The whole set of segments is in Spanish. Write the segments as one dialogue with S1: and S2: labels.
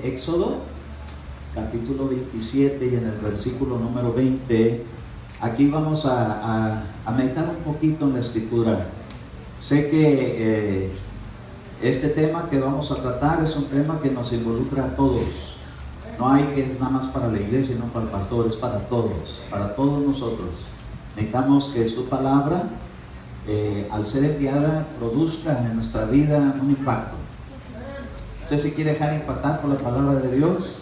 S1: de Éxodo, capítulo 27 y en el versículo número 20. Aquí vamos a meditar un poquito en la escritura. Sé que este tema que vamos a tratar es un tema que nos involucra a todos. No hay que es nada más para la iglesia, no para el pastor, es para todos nosotros. Necesitamos que su palabra, al ser enviada, produzca en nuestra vida un impacto. Usted si quiere dejar impactar por la palabra de Dios,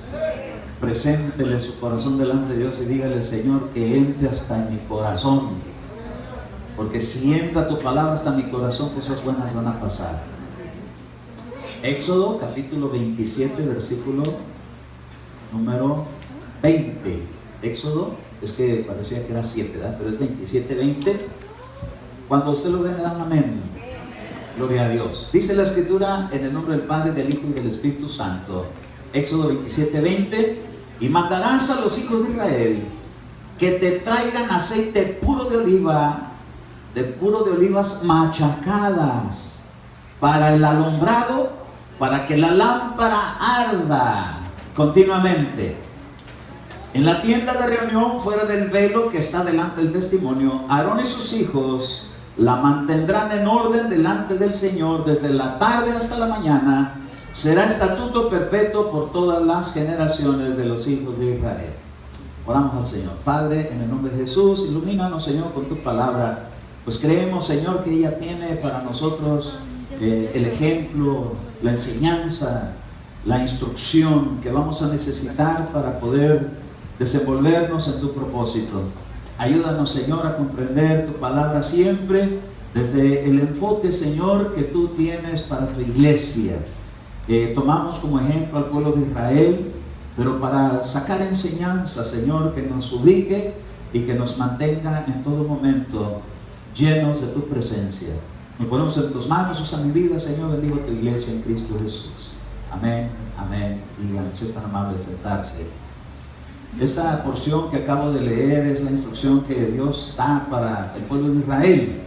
S1: preséntele su corazón delante de Dios y dígale: Señor, que entre hasta en mi corazón, porque si entra tu palabra hasta mi corazón, cosas buenas van a pasar. Éxodo capítulo 27, versículo número 20. Éxodo, es que parecía que era 7, ¿verdad? Pero es 27, 20. Cuando usted lo ve, me da un amén. Gloria a Dios. Dice la escritura: en el nombre del Padre, del Hijo y del Espíritu Santo. Éxodo 27, 20. Y mandarás a los hijos de Israel que te traigan aceite puro de oliva, puro de olivas machacadas, para el alumbrado, para que la lámpara arda continuamente. En la tienda de reunión, fuera del velo que está delante del testimonio, Aarón y sus hijos la mantendrán en orden delante del Señor desde la tarde hasta la mañana. Será estatuto perpetuo por todas las generaciones de los hijos de Israel. Oramos al Señor. Padre, en el nombre de Jesús, ilumínanos, Señor, con tu palabra. Pues creemos, Señor, que ella tiene para nosotros el ejemplo, la enseñanza, la instrucción que vamos a necesitar para poder desenvolvernos en tu propósito. Ayúdanos, Señor, a comprender tu palabra siempre desde el enfoque, Señor, que tú tienes para tu iglesia. Tomamos como ejemplo al pueblo de Israel, pero para sacar enseñanza, Señor, que nos ubique y que nos mantenga en todo momento llenos de tu presencia. Nos ponemos en tus manos, usa mi vida, Señor, bendigo tu iglesia en Cristo Jesús. Amén, amén. Y si es tan amable sentarse. Esta porción que acabo de leer es la instrucción que Dios da para el pueblo de Israel.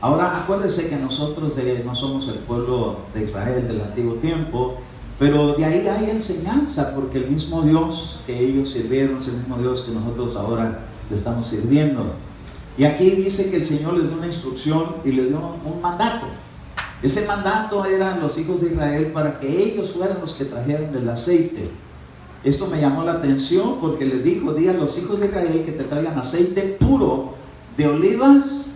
S1: Ahora acuérdese que nosotros no somos el pueblo de Israel del antiguo tiempo, pero de ahí hay enseñanza, porque el mismo Dios que ellos sirvieron es el mismo Dios que nosotros ahora le estamos sirviendo. Y aquí dice que el Señor les dio una instrucción y les dio un mandato. Ese mandato eran los hijos de Israel para que ellos fueran los que trajeran el aceite. Esto me llamó la atención porque les dijo: di a los hijos de Israel que te traigan aceite puro de olivas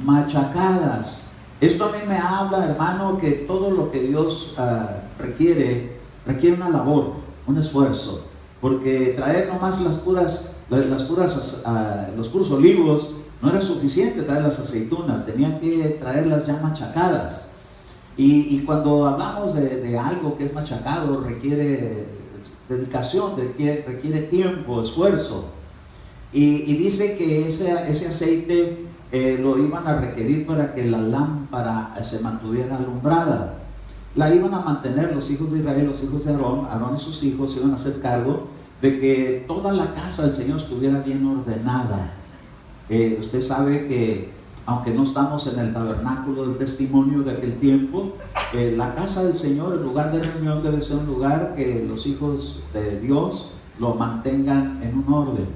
S1: machacadas. Esto a mí me habla, hermano, que todo lo que Dios requiere una labor, un esfuerzo, porque traer nomás los puros olivos no era suficiente. Traer las aceitunas, tenían que traerlas ya machacadas. Y cuando hablamos de algo que es machacado, requiere dedicación, requiere tiempo, esfuerzo. Y dice que ese aceite lo iban a requerir para que la lámpara se mantuviera alumbrada. La iban a mantener los hijos de Israel, los hijos de Aarón y sus hijos se iban a hacer cargo de que toda la casa del Señor estuviera bien ordenada. Usted sabe que aunque no estamos en el tabernáculo del testimonio de aquel tiempo, la casa del Señor, el lugar de reunión, debe ser un lugar que los hijos de Dios lo mantengan en un orden.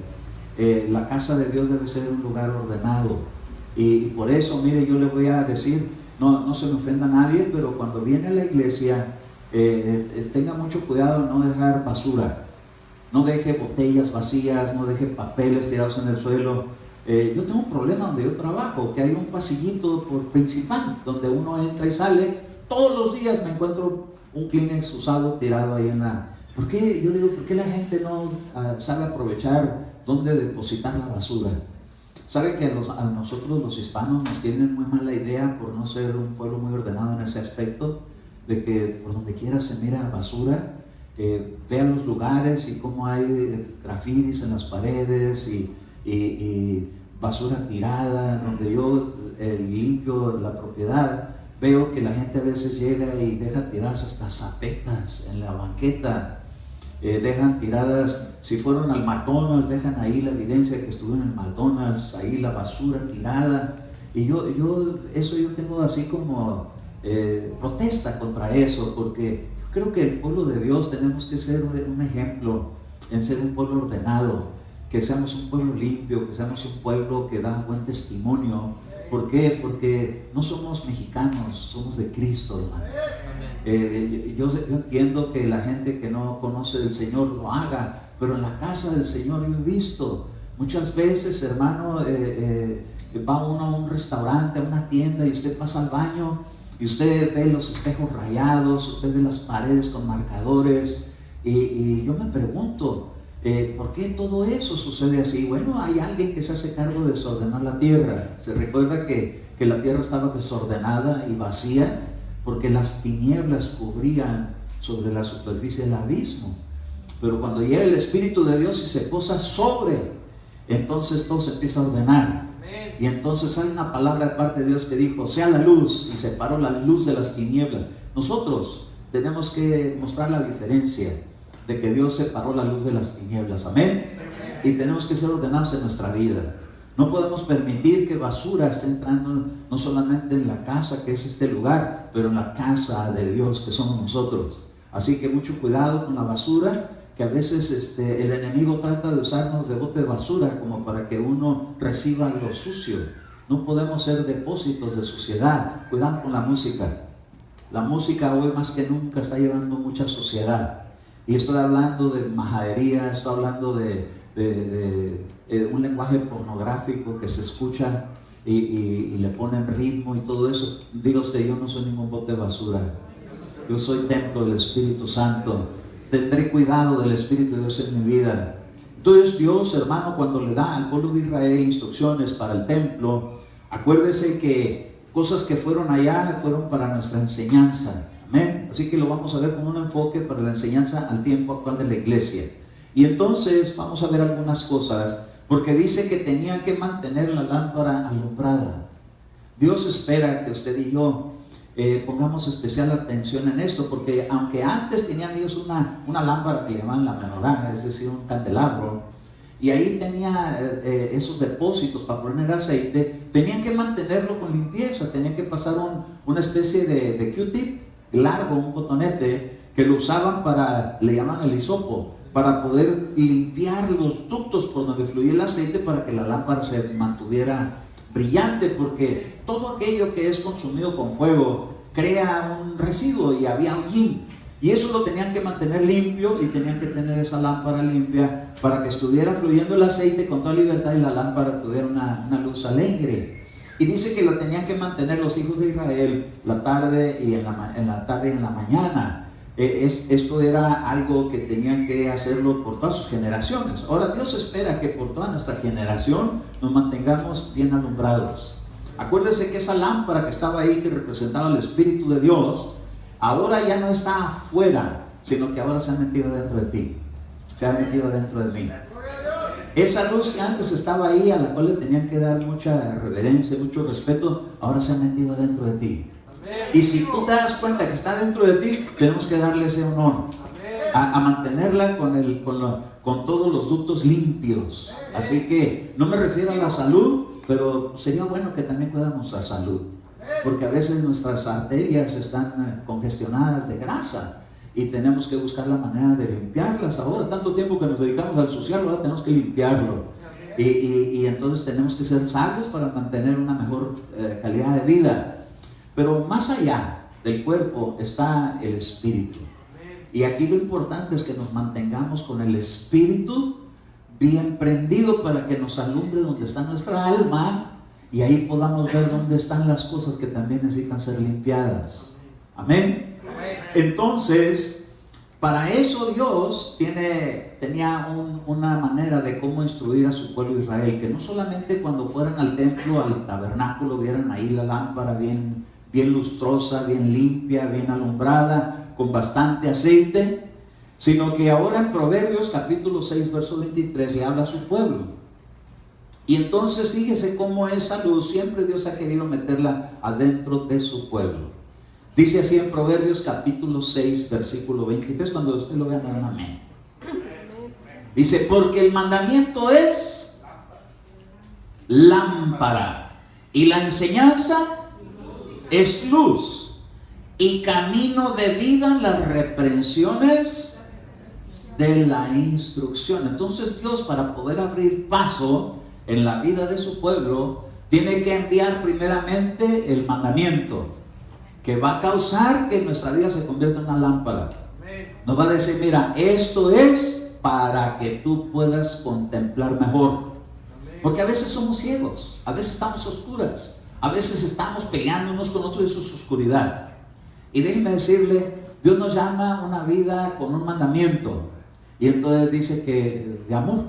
S1: La casa de Dios debe ser un lugar ordenado. Y por eso, mire, yo le voy a decir, no se me ofenda a nadie, pero cuando viene a la iglesia, tenga mucho cuidado en no dejar basura. No deje botellas vacías, no deje papeles tirados en el suelo. Yo tengo un problema donde yo trabajo, que hay un pasillito por principal, donde uno entra y sale. Todos los días me encuentro un Kleenex usado tirado ahí en la... ¿Por qué? Yo digo, ¿por qué la gente no sabe aprovechar dónde depositar la basura? ¿Sabe que a nosotros los hispanos nos tienen muy mala idea por no ser un pueblo muy ordenado en ese aspecto? De que por donde quiera se mira basura. Vean los lugares y cómo hay grafitis en las paredes y basura tirada. Donde yo limpio la propiedad, veo que la gente a veces llega y deja tiradas hasta zapetas en la banqueta. Dejan tiradas, si fueron al McDonald's, dejan ahí la evidencia que estuvieron en el McDonald's, ahí la basura tirada. Y yo tengo así como protesta contra eso, porque creo que el pueblo de Dios tenemos que ser un ejemplo en ser un pueblo ordenado, que seamos un pueblo limpio, que seamos un pueblo que da buen testimonio. ¿Por qué? Porque no somos mexicanos, somos de Cristo, hermano. Yo entiendo que la gente que no conoce del Señor lo haga, pero en la casa del Señor yo he visto muchas veces, hermano, va uno a un restaurante, a una tienda, y usted pasa al baño y usted ve los espejos rayados, usted ve las paredes con marcadores, y yo me pregunto, ¿por qué todo eso sucede así? Bueno, hay alguien que se hace cargo de desordenar la tierra. Se recuerda que la tierra estaba desordenada y vacía porque las tinieblas cubrían sobre la superficie del abismo. Pero cuando llega el Espíritu de Dios y se posa sobre, entonces todo se empieza a ordenar. Y entonces hay una palabra de parte de Dios que dijo, sea la luz, y separó la luz de las tinieblas. Nosotros tenemos que mostrar la diferencia de que Dios separó la luz de las tinieblas. Amén. Y tenemos que ser ordenados en nuestra vida. No podemos permitir que basura esté entrando no solamente en la casa, que es este lugar, pero en la casa de Dios, que somos nosotros. Así que mucho cuidado con la basura, que a veces el enemigo trata de usarnos de bote de basura como para que uno reciba lo sucio. No podemos ser depósitos de suciedad. Cuidado con la música. La música hoy más que nunca está llevando mucha suciedad. Y estoy hablando de majadería, estoy hablando de un lenguaje pornográfico que se escucha y le ponen ritmo y todo eso. Diga usted, yo no soy ningún bote de basura. Yo soy templo del Espíritu Santo. Tendré cuidado del Espíritu de Dios en mi vida. Entonces Dios, hermano, cuando le da al pueblo de Israel instrucciones para el templo, acuérdese que cosas que fueron allá fueron para nuestra enseñanza. Amén. Así que lo vamos a ver con un enfoque para la enseñanza al tiempo actual de la iglesia. Y entonces vamos a ver algunas cosas, porque dice que tenían que mantener la lámpara alumbrada. Dios espera que usted y yo pongamos especial atención en esto, porque aunque antes tenían ellos una lámpara que le llamaban la menorá, es decir, un candelabro, y ahí tenía esos depósitos para poner aceite, tenían que mantenerlo con limpieza, tenían que pasar una especie de Q-tip largo, un cotonete, que lo usaban para, le llaman el hisopo, para poder limpiar los ductos por donde fluía el aceite para que la lámpara se mantuviera brillante, porque todo aquello que es consumido con fuego crea un residuo y había hollín, y eso lo tenían que mantener limpio, y tenían que tener esa lámpara limpia para que estuviera fluyendo el aceite con toda libertad y la lámpara tuviera una luz alegre. Y dice que lo tenían que mantener los hijos de Israel la tarde y en la tarde y en la mañana. Esto era algo que tenían que hacerlo por todas sus generaciones. Ahora Dios espera que por toda nuestra generación nos mantengamos bien alumbrados. Acuérdese que esa lámpara que estaba ahí, que representaba el Espíritu de Dios, ahora ya no está afuera, sino que ahora se ha metido dentro de ti, se ha metido dentro de mí. Esa luz que antes estaba ahí, a la cual le tenían que dar mucha reverencia, mucho respeto, ahora se ha metido dentro de ti. Y si tú te das cuenta que está dentro de ti, tenemos que darle ese honor a mantenerla con todos los ductos limpios. Así que no me refiero a la salud, pero sería bueno que también cuidáramos la salud, porque a veces nuestras arterias están congestionadas de grasa y tenemos que buscar la manera de limpiarlas. Ahora, tanto tiempo que nos dedicamos al social, ahora tenemos que limpiarlo, y entonces tenemos que ser sabios para mantener una mejor calidad de vida. Pero más allá del cuerpo está el espíritu. Y aquí lo importante es que nos mantengamos con el espíritu bien prendido para que nos alumbre donde está nuestra alma, y ahí podamos ver dónde están las cosas que también necesitan ser limpiadas. Amén. Entonces, para eso Dios tenía una manera de cómo instruir a su pueblo Israel, que no solamente cuando fueran al templo, al tabernáculo, vieran ahí la lámpara bien lustrosa, bien limpia, bien alumbrada, con bastante aceite, sino que ahora en Proverbios capítulo 6, verso 23, le habla a su pueblo. Y entonces fíjese cómo esa luz siempre Dios ha querido meterla adentro de su pueblo. Dice así en Proverbios capítulo 6, versículo 23, cuando usted lo vea, me dan amén. Dice, porque el mandamiento es lámpara y la enseñanza es luz, y camino de vida las reprensiones de la instrucción. Entonces Dios, para poder abrir paso en la vida de su pueblo, tiene que enviar primeramente el mandamiento, que va a causar que nuestra vida se convierta en una lámpara. Nos va a decir, mira, esto es para que tú puedas contemplar mejor. Porque a veces somos ciegos, a veces estamos oscuras, a veces estamos peleando unos con otros, y eso es oscuridad. Y déjenme decirle, Dios nos llama a una vida con un mandamiento. Y entonces dice que de amor.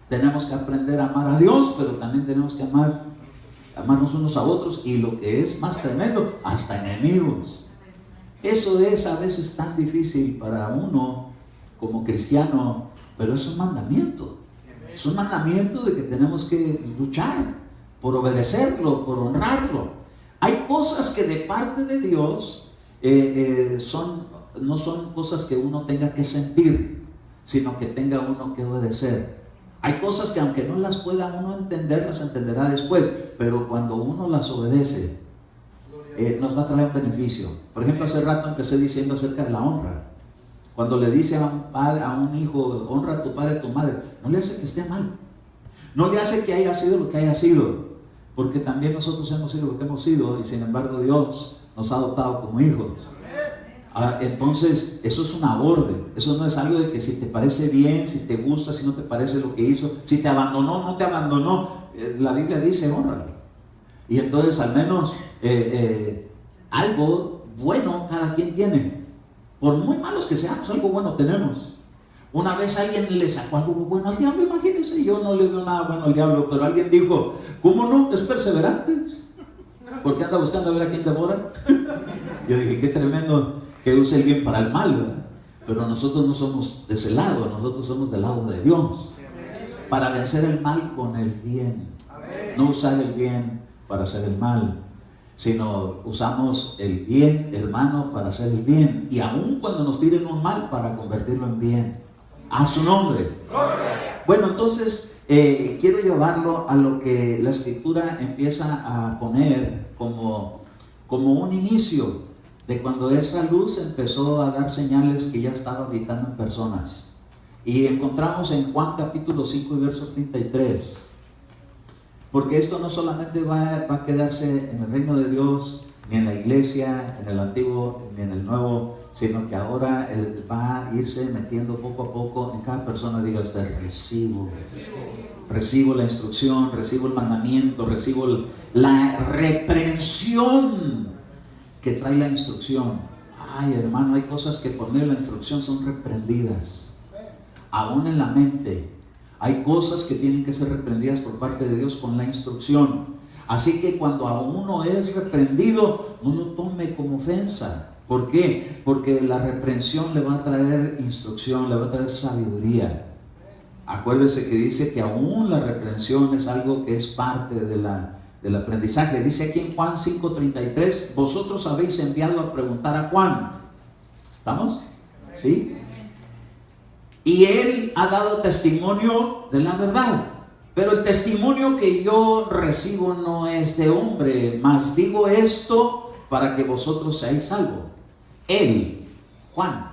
S1: Tenemos que aprender a amar a Dios, pero también tenemos que amarnos unos a otros. Y lo que es más tremendo, hasta enemigos. Eso es a veces tan difícil para uno como cristiano, pero es un mandamiento. Es un mandamiento de que tenemos que luchar por obedecerlo, por honrarlo. Hay cosas que de parte de Dios no son cosas que uno tenga que sentir, sino que tenga uno que obedecer. Hay cosas que aunque no las pueda uno entender, las entenderá después, pero cuando uno las obedece, nos va a traer un beneficio. Por ejemplo, hace rato empecé diciendo acerca de la honra. Cuando le dice a un padre, a un hijo, honra a tu padre y a tu madre, no le hace que esté mal, no le hace que haya sido lo que haya sido, porque también nosotros hemos sido lo que hemos sido, y sin embargo Dios nos ha adoptado como hijos. Entonces eso es una orden, eso no es algo de que si te parece bien, si te gusta, si no te parece lo que hizo, si te abandonó, no te abandonó. La Biblia dice honra. Y entonces al menos algo bueno cada quien tiene. Por muy malos que seamos, algo bueno tenemos. Una vez alguien le sacó algo bueno al diablo, imagínense, yo no le doy nada bueno al diablo, pero alguien dijo, ¿cómo no? Es perseverante, porque anda buscando a ver a quién devora. Yo dije, qué tremendo que use el bien para el mal, ¿verdad? Pero nosotros no somos de ese lado, nosotros somos del lado de Dios, para vencer el mal con el bien. No usar el bien para hacer el mal, sino usamos el bien, hermano, para hacer el bien, y aun cuando nos tiren un mal, para convertirlo en bien, a su nombre. Bueno, entonces quiero llevarlo a lo que la Escritura empieza a poner como un inicio de cuando esa luz empezó a dar señales que ya estaba habitando en personas. Y encontramos en Juan capítulo 5 y verso 33. Porque esto no solamente va a quedarse en el reino de Dios, ni en la iglesia, en el antiguo, ni en el nuevo, sino que ahora va a irse metiendo poco a poco en cada persona. Diga usted, recibo la instrucción, recibo el mandamiento, recibo la reprensión que trae la instrucción. Ay, hermano, hay cosas que por medio de la instrucción son reprendidas, aún en la mente. Hay cosas que tienen que ser reprendidas por parte de Dios con la instrucción. Así que cuando a uno es reprendido, no lo tome como ofensa. ¿Por qué? Porque la reprensión le va a traer instrucción, le va a traer sabiduría. Acuérdese que dice que aún la reprensión es algo que es parte del aprendizaje. Dice aquí en Juan 5:33, vosotros habéis enviado a preguntar a Juan. ¿Estamos? ¿Sí? Y él ha dado testimonio de la verdad. Pero el testimonio que yo recibo no es de hombre, mas digo esto para que vosotros seáis salvos. Él, Juan,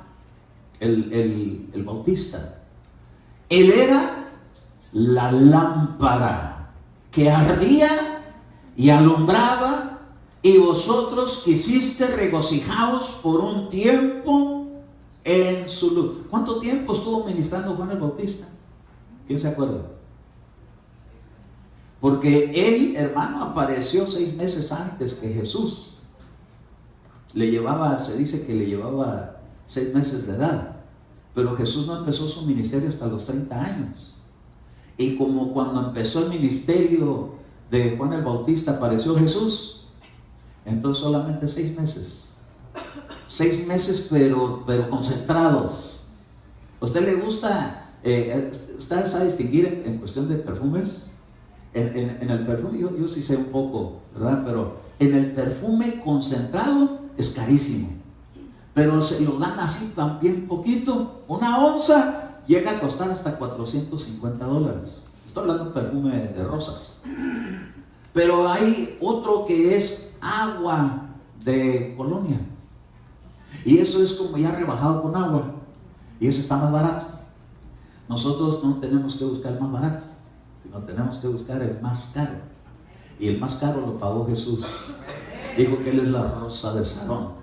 S1: el Bautista, él era la lámpara que ardía y alumbraba, y vosotros quisiste regocijaos por un tiempo en su luz. ¿Cuánto tiempo estuvo ministrando Juan el Bautista? ¿Quién se acuerda? Porque él, hermano, apareció 6 meses antes que Jesús. Se dice que le llevaba 6 meses de edad. Pero Jesús no empezó su ministerio hasta los 30 años. Y como cuando empezó el ministerio de Juan el Bautista apareció Jesús, entonces solamente 6 meses. 6 meses, pero concentrados. ¿A usted le gusta, está a distinguir en cuestión de perfumes? En el perfume, yo sí sé un poco, ¿verdad? Pero en el perfume concentrado es carísimo. Pero se lo dan así también poquito. Una onza llega a costar hasta $450. Estoy hablando de perfume de rosas. Pero hay otro que es agua de colonia. Y eso es como ya rebajado con agua. Y eso está más barato. Nosotros no tenemos que buscar el más barato, sino tenemos que buscar el más caro. Y el más caro lo pagó Jesús. Dijo que Él es la rosa de Sarón.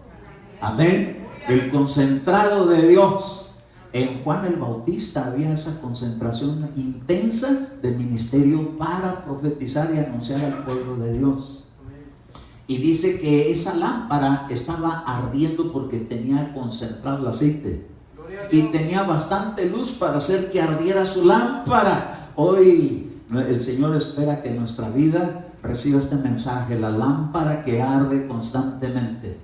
S1: Amén. El concentrado de Dios. En Juan el Bautista había esa concentración intensa de ministerio para profetizar y anunciar al pueblo de Dios. Y dice que esa lámpara estaba ardiendo porque tenía concentrado el aceite. Y tenía bastante luz para hacer que ardiera su lámpara. Hoy el Señor espera que nuestra vida reciba este mensaje, la lámpara que arde constantemente.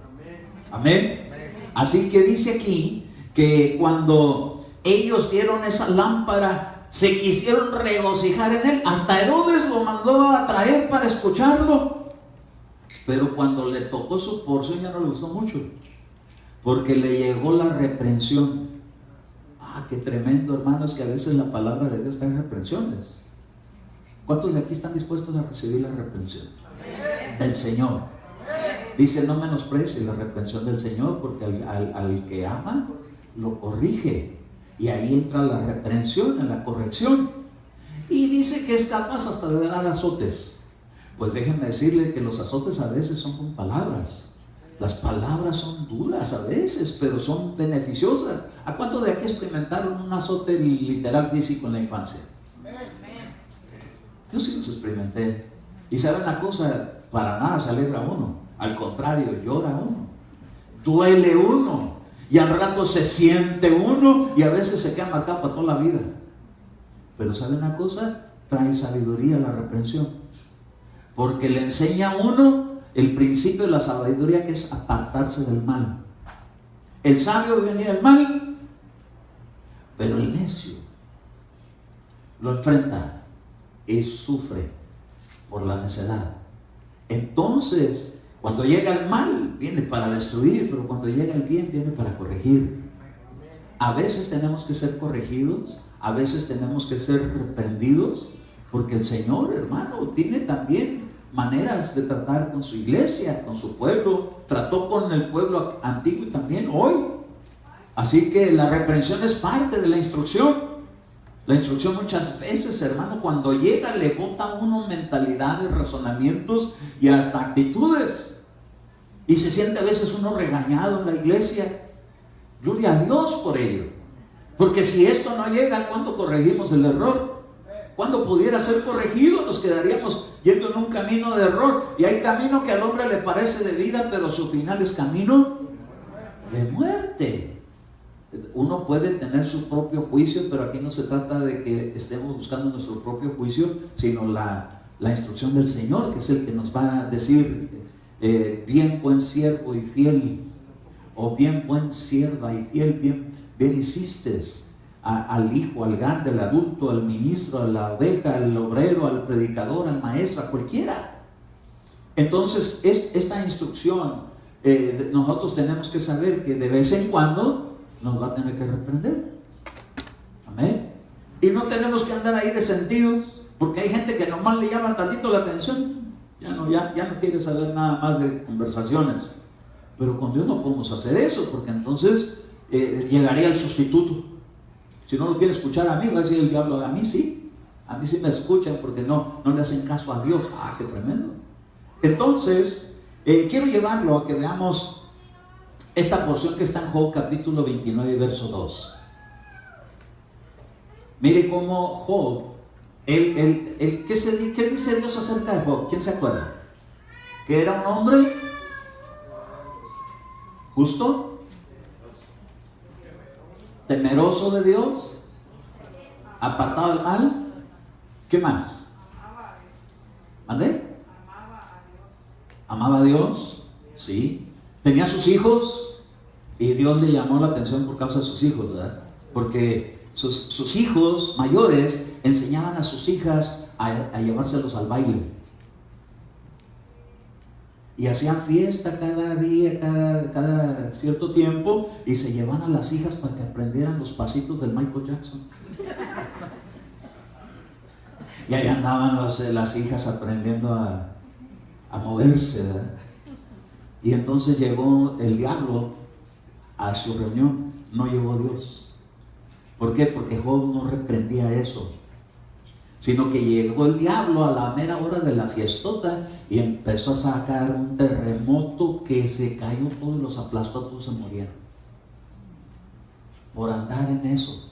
S1: Amén. Así que dice aquí que cuando ellos vieron esa lámpara, se quisieron regocijar en él. Hasta Herodes lo mandó a traer para escucharlo. Pero cuando le tocó su porción ya no le gustó mucho, porque le llegó la reprensión. Qué tremendo, hermanos, que a veces la palabra de Dios trae reprensiones. ¿Cuántos de aquí están dispuestos a recibir la reprensión del Señor? Dice: no menosprecie la reprensión del Señor, porque al que ama lo corrige. Y ahí entra la reprensión, en la corrección. Y dice que es capaz hasta de dar azotes. Pues déjenme decirle que los azotes a veces son con palabras. Las palabras son duras a veces, pero son beneficiosas. ¿A cuántos de aquí experimentaron un azote literal físico en la infancia? Yo sí los experimenté. Y saben una cosa, para nada se alegra uno. Al contrario, llora uno, duele uno, y al rato se siente uno, y a veces se queda marcado para toda la vida. Pero ¿sabe una cosa? Trae sabiduría la reprensión, porque le enseña a uno el principio de la sabiduría, que es apartarse del mal. El sabio ve venir el mal, pero el necio lo enfrenta y sufre por la necedad. Entonces, cuando llega el mal, viene para destruir, pero cuando llega el bien, viene para corregir. A veces tenemos que ser corregidos, a veces tenemos que ser reprendidos, porque el Señor, hermano, tiene también maneras de tratar con su iglesia, con su pueblo. Trató con el pueblo antiguo y también hoy. Así que la reprensión es parte de la instrucción. La instrucción muchas veces, hermano, cuando llega, le bota a uno mentalidades, razonamientos y hasta actitudes. Y se siente a veces uno regañado en la iglesia. Gloria a Dios por ello. Porque si esto no llega, ¿cuándo corregimos el error? Cuando pudiera ser corregido, nos quedaríamos yendo en un camino de error. Y hay camino que al hombre le parece de vida, pero su final es camino de muerte. Uno puede tener su propio juicio, pero aquí no se trata de que estemos buscando nuestro propio juicio, sino la instrucción del Señor, que es el que nos va a decir: bien buen siervo y fiel, o bien buen sierva y fiel, bien hiciste. Al hijo, al grande, al adulto, al ministro, a la oveja, al obrero, al predicador, al maestro, a cualquiera. Entonces, esta instrucción, nosotros tenemos que saber que de vez en cuando nos va a tener que reprender. Amén. Y no tenemos que andar ahí resentidos, porque hay gente que nomás le llama tantito la atención, ya no quiere saber nada más de conversaciones. Pero con Dios no podemos hacer eso, porque entonces llegaría el sustituto. Si no lo quiere escuchar a mí, va a decir el diablo: a mí sí me escuchan, porque no le hacen caso a Dios. Qué tremendo. Entonces, quiero llevarlo a que veamos esta porción que está en Job capítulo 29, verso 2. Mire cómo Job, ¿qué dice Dios acerca de Job? ¿Quién se acuerda? Que era un hombre justo, temeroso de Dios, apartado del mal. ¿Qué más? ¿Mandé? Amaba a Dios, sí. Tenía sus hijos y Dios le llamó la atención por causa de sus hijos, ¿verdad? Porque sus hijos mayores enseñaban a sus hijas a llevárselos al baile. Y hacían fiesta cada día, cada cierto tiempo, y se llevaban a las hijas para que aprendieran los pasitos del Michael Jackson. Y ahí andaban las hijas aprendiendo a moverse, ¿verdad? Y entonces llegó el diablo a su reunión, no llegó Dios. ¿Por qué? Porque Job no reprendía eso, sino que llegó el diablo a la mera hora de la fiestota y empezó a sacar un terremoto que se cayó todo y los aplastó, todos se murieron por andar en eso.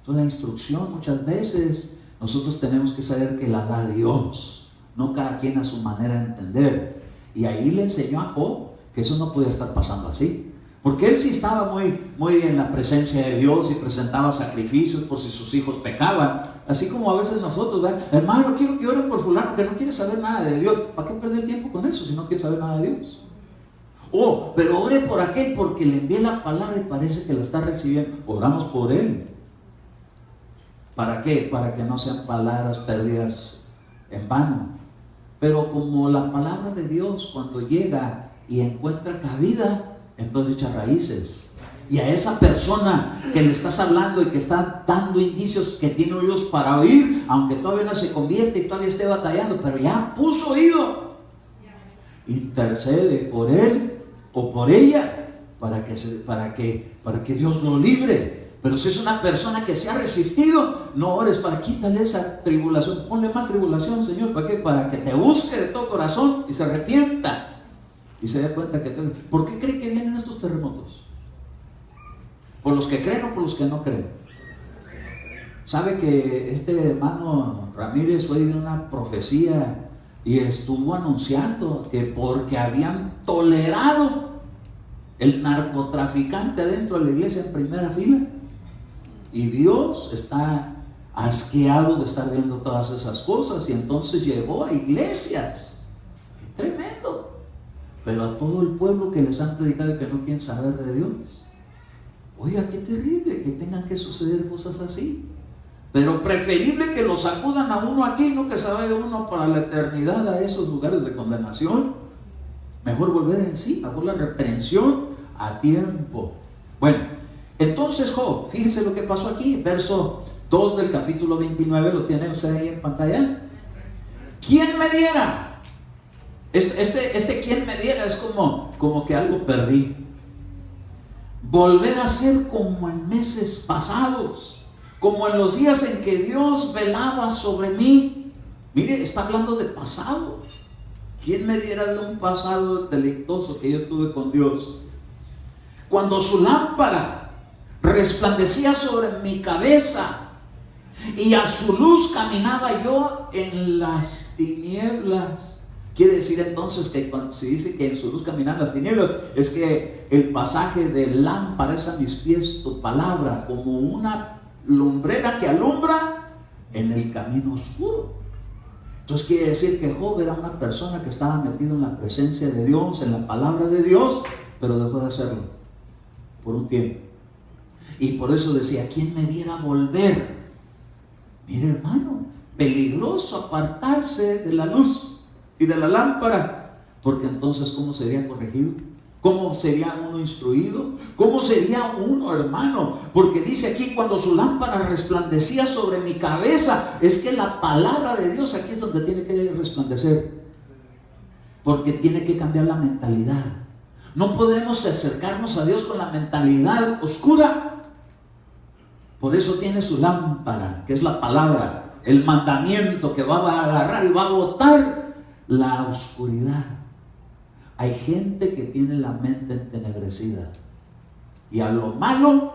S1: Entonces la instrucción muchas veces nosotros tenemos que saber que la da Dios, no cada quien a su manera de entender. Y ahí le enseñó a Job que eso no podía estar pasando así, porque él sí estaba muy en la presencia de Dios y presentaba sacrificios por si sus hijos pecaban, así como a veces nosotros, ¿verdad? Hermano, quiero que oren por fulano que no quiere saber nada de Dios. ¿Para qué perder el tiempo con eso si no quiere saber nada de Dios? Oh, pero ore por aquel porque le envié la palabra y parece que la está recibiendo. Oramos por él. ¿Para qué? Para que no sean palabras perdidas en vano. Pero como la palabra de Dios cuando llega y encuentra cabida, entonces echa raíces. Y a esa persona que le estás hablando y que está dando indicios que tiene oídos para oír, aunque todavía no se convierte y todavía esté batallando, pero ya puso oído, intercede por él o por ella para que Dios lo libre. Pero si es una persona que se ha resistido, no ores para quítale esa tribulación, ponle más tribulación, Señor. ¿Para qué? Para que te busque de todo corazón y se arrepienta y se dé cuenta que ¿por qué cree que vienen estos terremotos? ¿Por los que creen o por los que no creen? ¿Sabe que este hermano Ramírez fue de una profecía y estuvo anunciando que porque habían tolerado el narcotraficante dentro de la iglesia en primera fila? Y Dios está asqueado de estar viendo todas esas cosas y entonces llegó a iglesias. ¡Qué tremendo! Pero a todo el pueblo que les han predicado y que no quieren saber de Dios. Oiga, qué terrible que tengan que suceder cosas así. Pero preferible que lo sacudan a uno aquí, no que se vaya uno para la eternidad a esos lugares de condenación. Mejor volver en sí, mejor la reprensión a tiempo. Bueno, entonces Job, fíjese lo que pasó aquí, verso 2 del capítulo 29, lo tiene usted ahí en pantalla. ¿Quién me diera? ¿Quién me diera? Es como que algo perdí. Volver a ser como en meses pasados, como en los días en que Dios velaba sobre mí. Mire, está hablando de pasado. ¿Quién me diera de un pasado deleitoso que yo tuve con Dios? Cuando su lámpara resplandecía sobre mi cabeza y a su luz caminaba yo en las tinieblas. Quiere decir entonces que cuando se dice que en su luz caminan las tinieblas, es que el pasaje de lámpara es a mis pies tu palabra, como una lumbrera que alumbra en el camino oscuro. Entonces quiere decir que Job era una persona que estaba metido en la presencia de Dios, en la palabra de Dios, pero dejó de hacerlo por un tiempo. Y por eso decía, ¿quién me diera volver? Mire, hermano, peligroso apartarse de la luz y de la lámpara, porque entonces ¿cómo sería corregido? ¿Cómo sería uno instruido? ¿Cómo sería uno, hermano? Porque dice aquí, cuando su lámpara resplandecía sobre mi cabeza, es que la palabra de Dios aquí es donde tiene que resplandecer, porque tiene que cambiar la mentalidad. No podemos acercarnos a Dios con la mentalidad oscura. Por eso tiene su lámpara, que es la palabra, el mandamiento que va a agarrar y va a botar la oscuridad. Hay gente que tiene la mente entenebrecida y a lo malo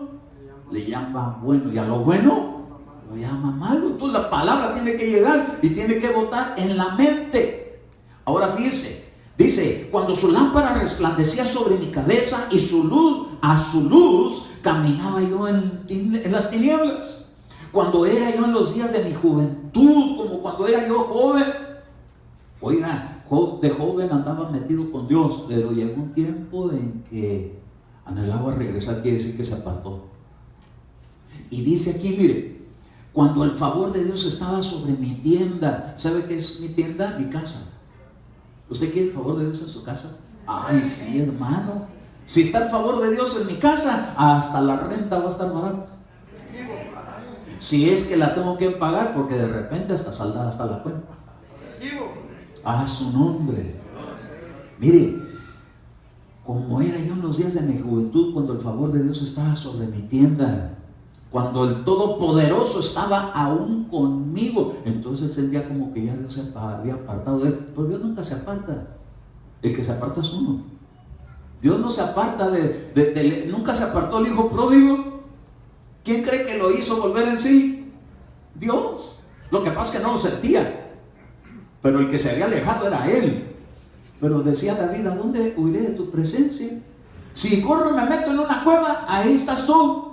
S1: le llama bueno y a lo bueno lo llama malo. Entonces la palabra tiene que llegar y tiene que botar en la mente. Ahora fíjese, dice, cuando su lámpara resplandecía sobre mi cabeza y a su luz caminaba yo en las tinieblas. Cuando era yo en los días de mi juventud, como cuando era yo joven. Oiga, de joven andaba metido con Dios, pero llegó un tiempo en que anhelaba regresar, quiere decir que se apartó. Y dice aquí, mire, cuando el favor de Dios estaba sobre mi tienda. ¿Sabe qué es mi tienda? Mi casa. ¿Usted quiere el favor de Dios en su casa? Ay, sí, hermano. Si está el favor de Dios en mi casa, hasta la renta va a estar barata. Si es que la tengo que pagar, porque de repente hasta saldada está la cuenta. A su nombre. Mire, como era yo en los días de mi juventud, cuando el favor de Dios estaba sobre mi tienda, cuando el Todopoderoso estaba aún conmigo. Entonces él sentía como que ya Dios se había apartado de él. Pero Dios nunca se aparta. El que se aparta es uno. Dios no se aparta nunca se apartó el hijo pródigo. ¿Quién cree que lo hizo volver en sí? Dios. Lo que pasa es que no lo sentía, pero el que se había alejado era él. Pero decía David: ¿a dónde huiré de tu presencia? Si corro y me meto en una cueva, ahí estás tú.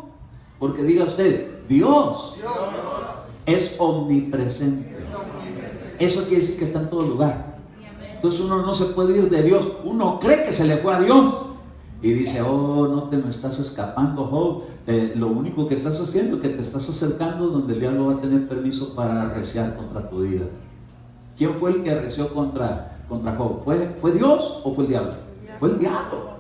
S1: Porque diga usted, Dios es omnipresente. Eso quiere decir que está en todo lugar. Entonces uno no se puede ir de Dios. Uno cree que se le fue a Dios y dice: oh, no te me estás escapando, Job. Lo único que estás haciendo es que te estás acercando donde el diablo va a tener permiso para arreciar contra tu vida. ¿Quién fue el que arreció contra Job? ¿Fue Dios o fue el diablo? Fue el diablo.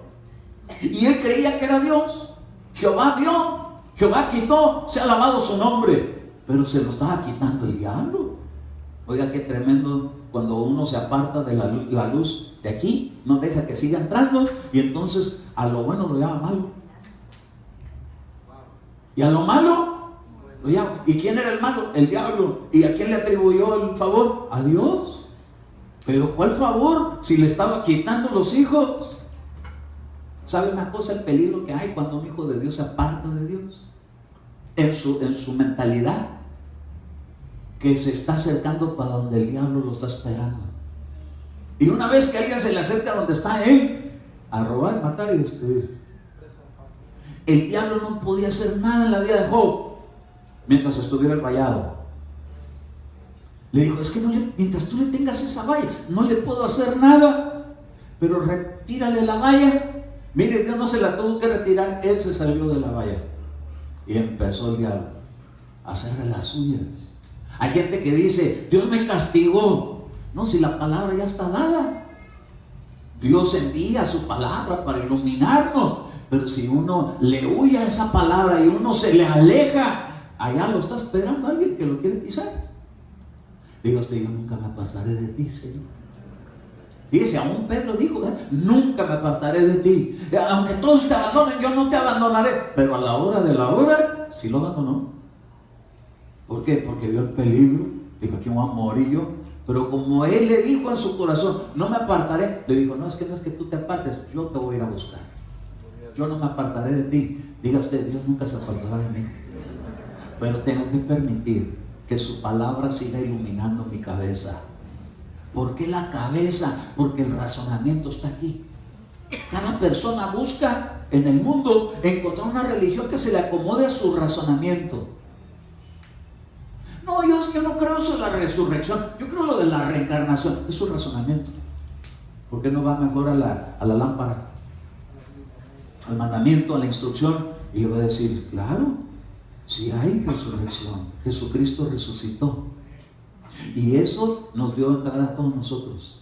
S1: Y él creía que era Dios. Jehová dio, Jehová quitó, sea alabado su nombre. Pero se lo estaba quitando el diablo. Oiga, qué tremendo cuando uno se aparta de la luz de aquí, no deja que siga entrando, y entonces a lo bueno lo llama malo. Y a lo malo lo llama. ¿Y quién era el malo? El diablo. ¿Y a quién le atribuyó el favor? A Dios. Pero ¿cuál favor si le estaba quitando los hijos? ¿Sabe una cosa? El peligro que hay cuando un hijo de Dios se aparta de Dios en su mentalidad, que se está acercando para donde el diablo lo está esperando. Y una vez que alguien se le acerca donde está él, a robar, matar y destruir. El diablo no podía hacer nada en la vida de Job mientras estuviera el vallado. Le dijo: es que mientras tú le tengas esa valla, no le puedo hacer nada, pero retírale la valla. Mire, Dios no se la tuvo que retirar, él se salió de la valla. Y empezó el diablo a hacer de las suyas. Hay gente que dice: Dios me castigó. No, si la palabra ya está dada. Dios envía su palabra para iluminarnos. Pero si uno le huye a esa palabra y uno se le aleja, allá lo está esperando alguien que lo quiere pisar. Diga usted: yo nunca me apartaré de ti, Señor. Dice, aún Pedro dijo: nunca me apartaré de ti. Aunque todos te abandonen, yo no te abandonaré. Pero a la hora de la hora, sí lo abandonó. ¿Por qué? Porque vio el peligro. Dijo: aquí voy a morir yo. Pero como él le dijo en su corazón: no me apartaré, le dijo: no es que tú te apartes, yo te voy a ir a buscar. Yo no me apartaré de ti. Diga usted: Dios nunca se apartará de mí. Pero tengo que permitir que su palabra siga iluminando mi cabeza. ¿Por qué la cabeza? Porque el razonamiento está aquí. Cada persona busca en el mundo encontrar una religión que se le acomode a su razonamiento. No, yo no creo eso de la resurrección. Yo creo lo de la reencarnación. Es su razonamiento. ¿Por qué no va mejor a la lámpara, al mandamiento, a la instrucción? Y le va a decir: claro, si hay resurrección. Jesucristo resucitó. Y eso nos dio entrada a todos nosotros.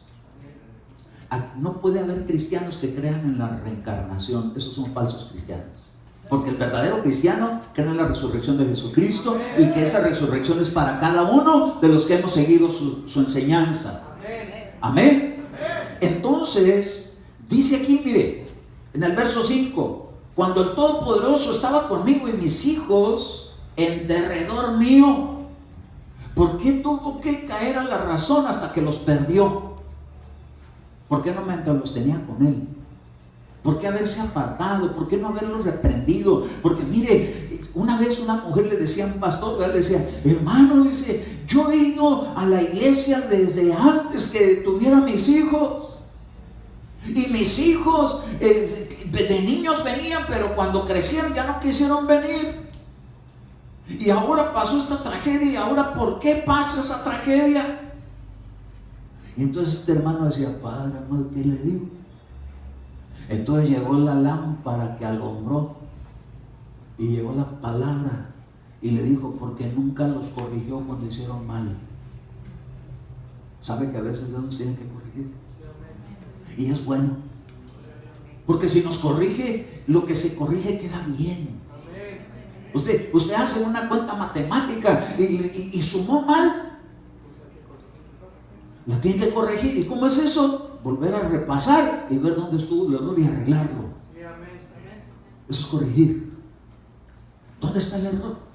S1: No puede haber cristianos que crean en la reencarnación. Esos son falsos cristianos. Porque el verdadero cristiano cree en la resurrección de Jesucristo, y que esa resurrección es para cada uno de los que hemos seguido su enseñanza. Amén. Entonces, dice aquí, mire, en el verso 5: cuando el Todopoderoso estaba conmigo y mis hijos en derredor mío. ¿Por qué tuvo que caer a la razón hasta que los perdió? ¿Por qué no mientras los tenía con él? ¿Por qué haberse apartado? ¿Por qué no haberlos reprendido? Porque mire, una vez una mujer le decía a un pastor, le decía: hermano, dice, yo he ido a la iglesia desde antes que tuviera mis hijos. Y mis hijos de niños venían, pero cuando crecieron ya no quisieron venir. Y ahora pasó esta tragedia, y ahora ¿por qué pasa esa tragedia? Y entonces este hermano decía: padre, hermano, ¿qué le digo? Entonces llegó la lámpara que alumbró, y llegó la palabra y le dijo: porque nunca los corrigió cuando hicieron mal. ¿Sabe que a veces Dios nos tiene que corregir? Y es bueno, porque si nos corrige, lo que se corrige queda bien. Usted hace una cuenta matemática y sumó mal, la tiene que corregir. ¿Y cómo es eso? volver a repasar y ver dónde estuvo el error y arreglarlo. Eso es corregir. ¿Dónde está el error?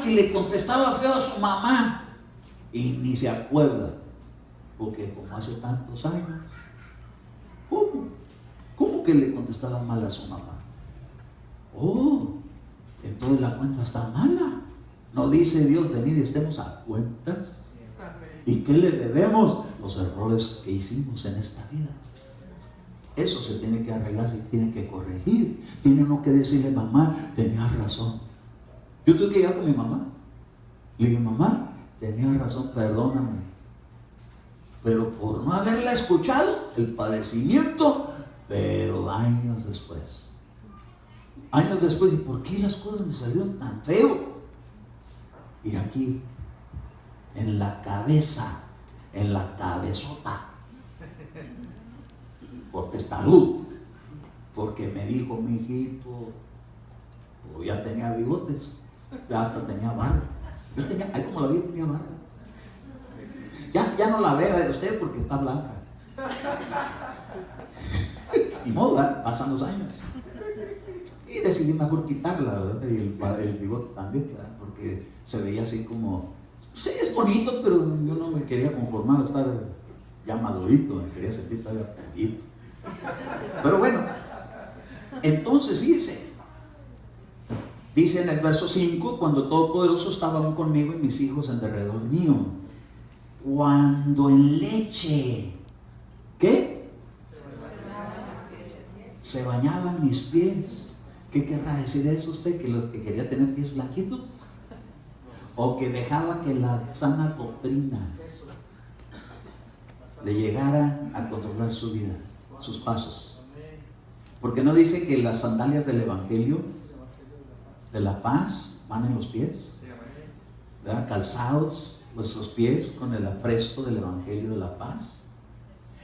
S1: Que le contestaba feo a su mamá y ni se acuerda, porque como hace tantos años. ¿Cómo que le contestaba mal a su mamá? Entonces la cuenta está mala. No dice Dios, venid y estemos a cuentas. ¿Y qué le debemos? Los errores que hicimos en esta vida. Eso se tiene que arreglar, se tiene que corregir. Tiene uno que decirle, mamá, tenías razón. Yo tuve que llegar con mi mamá. Le dije, mamá, tenías razón, perdóname. Pero por no haberla escuchado, el padecimiento, pero años después. ¿Y por qué las cosas me salieron tan feo? Y aquí, en la cabeza, en la cabezota, por testarudo, porque me dijo mi hijito, ya tenía bigotes, ya hasta tenía barba. Ahí como la vi, tenía barba. Ya no la veo usted porque está blanca. Y modo, pasan los años. Y decidí mejor quitarla, ¿verdad? Y el bigote también, ¿verdad? Porque se veía así como, sí, es bonito, pero yo no me quería conformar a estar ya madurito, me quería sentir todavía poquito. Pero bueno, entonces fíjese, dice en el verso 5, cuando Todopoderoso estaba aún conmigo y mis hijos en derredor mío, cuando en leche, ¿qué? Se bañaban mis pies. ¿Qué querrá decir eso usted? ¿Que los que quería tener pies blanquitos? ¿O que dejaba que la sana doctrina le llegara a controlar su vida, sus pasos? Porque no dice que las sandalias del Evangelio de la paz van en los pies, ¿verdad? Calzados vuestros pies con el apresto del Evangelio de la paz.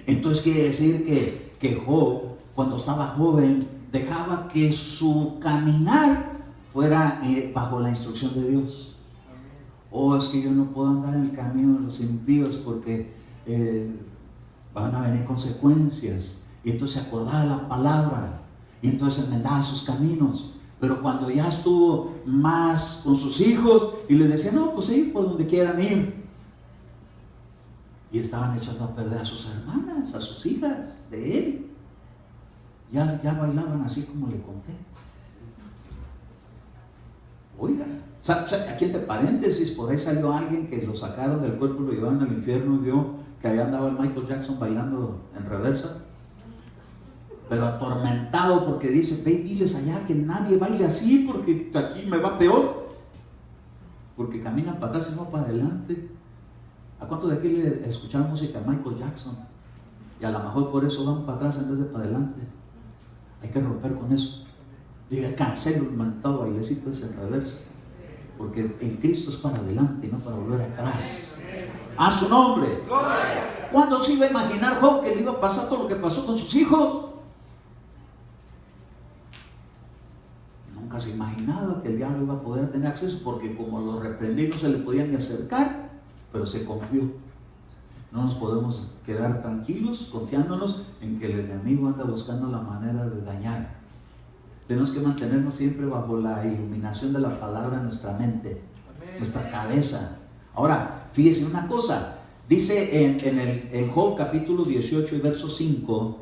S1: Entonces quiere decir que Job, cuando estaba joven, dejaba que su caminar fuera bajo la instrucción de Dios. Es que yo no puedo andar en el camino de los impíos porque van a venir consecuencias. Y entonces se acordaba de la palabra y entonces enmendaba sus caminos. Pero cuando ya estuvo más con sus hijos y les decía, no, pues ir por donde quieran ir, y estaban echando a perder a sus hermanas, a sus hijas de él. Ya bailaban así como le conté. Oiga, aquí entre paréntesis, por ahí salió alguien que lo sacaron del cuerpo, lo llevaron al infierno y vio que allá andaba el Michael Jackson bailando en reversa, pero atormentado porque dice, ve y diles allá que nadie baile así porque aquí me va peor, porque caminan para atrás y no para adelante. ¿A cuántos de aquí le escucharon música de Michael Jackson? Y a lo mejor por eso van para atrás en vez de para adelante. Hay que romper con eso. Diga, cancelo el mentado bailecito ese en reversa, porque en Cristo es para adelante y no para volver atrás. A su nombre. ¿Cuándo se iba a imaginar Job que le iba a pasar todo lo que pasó con sus hijos? Nunca se imaginaba que el diablo iba a poder tener acceso, porque como lo reprendí no se le podía ni acercar, pero se confió. No nos podemos quedar tranquilos confiándonos en que el enemigo anda buscando la manera de dañar. Tenemos que mantenernos siempre bajo la iluminación de la palabra en nuestra mente, nuestra cabeza. Ahora, fíjese una cosa, dice en Job capítulo 18 y verso 5,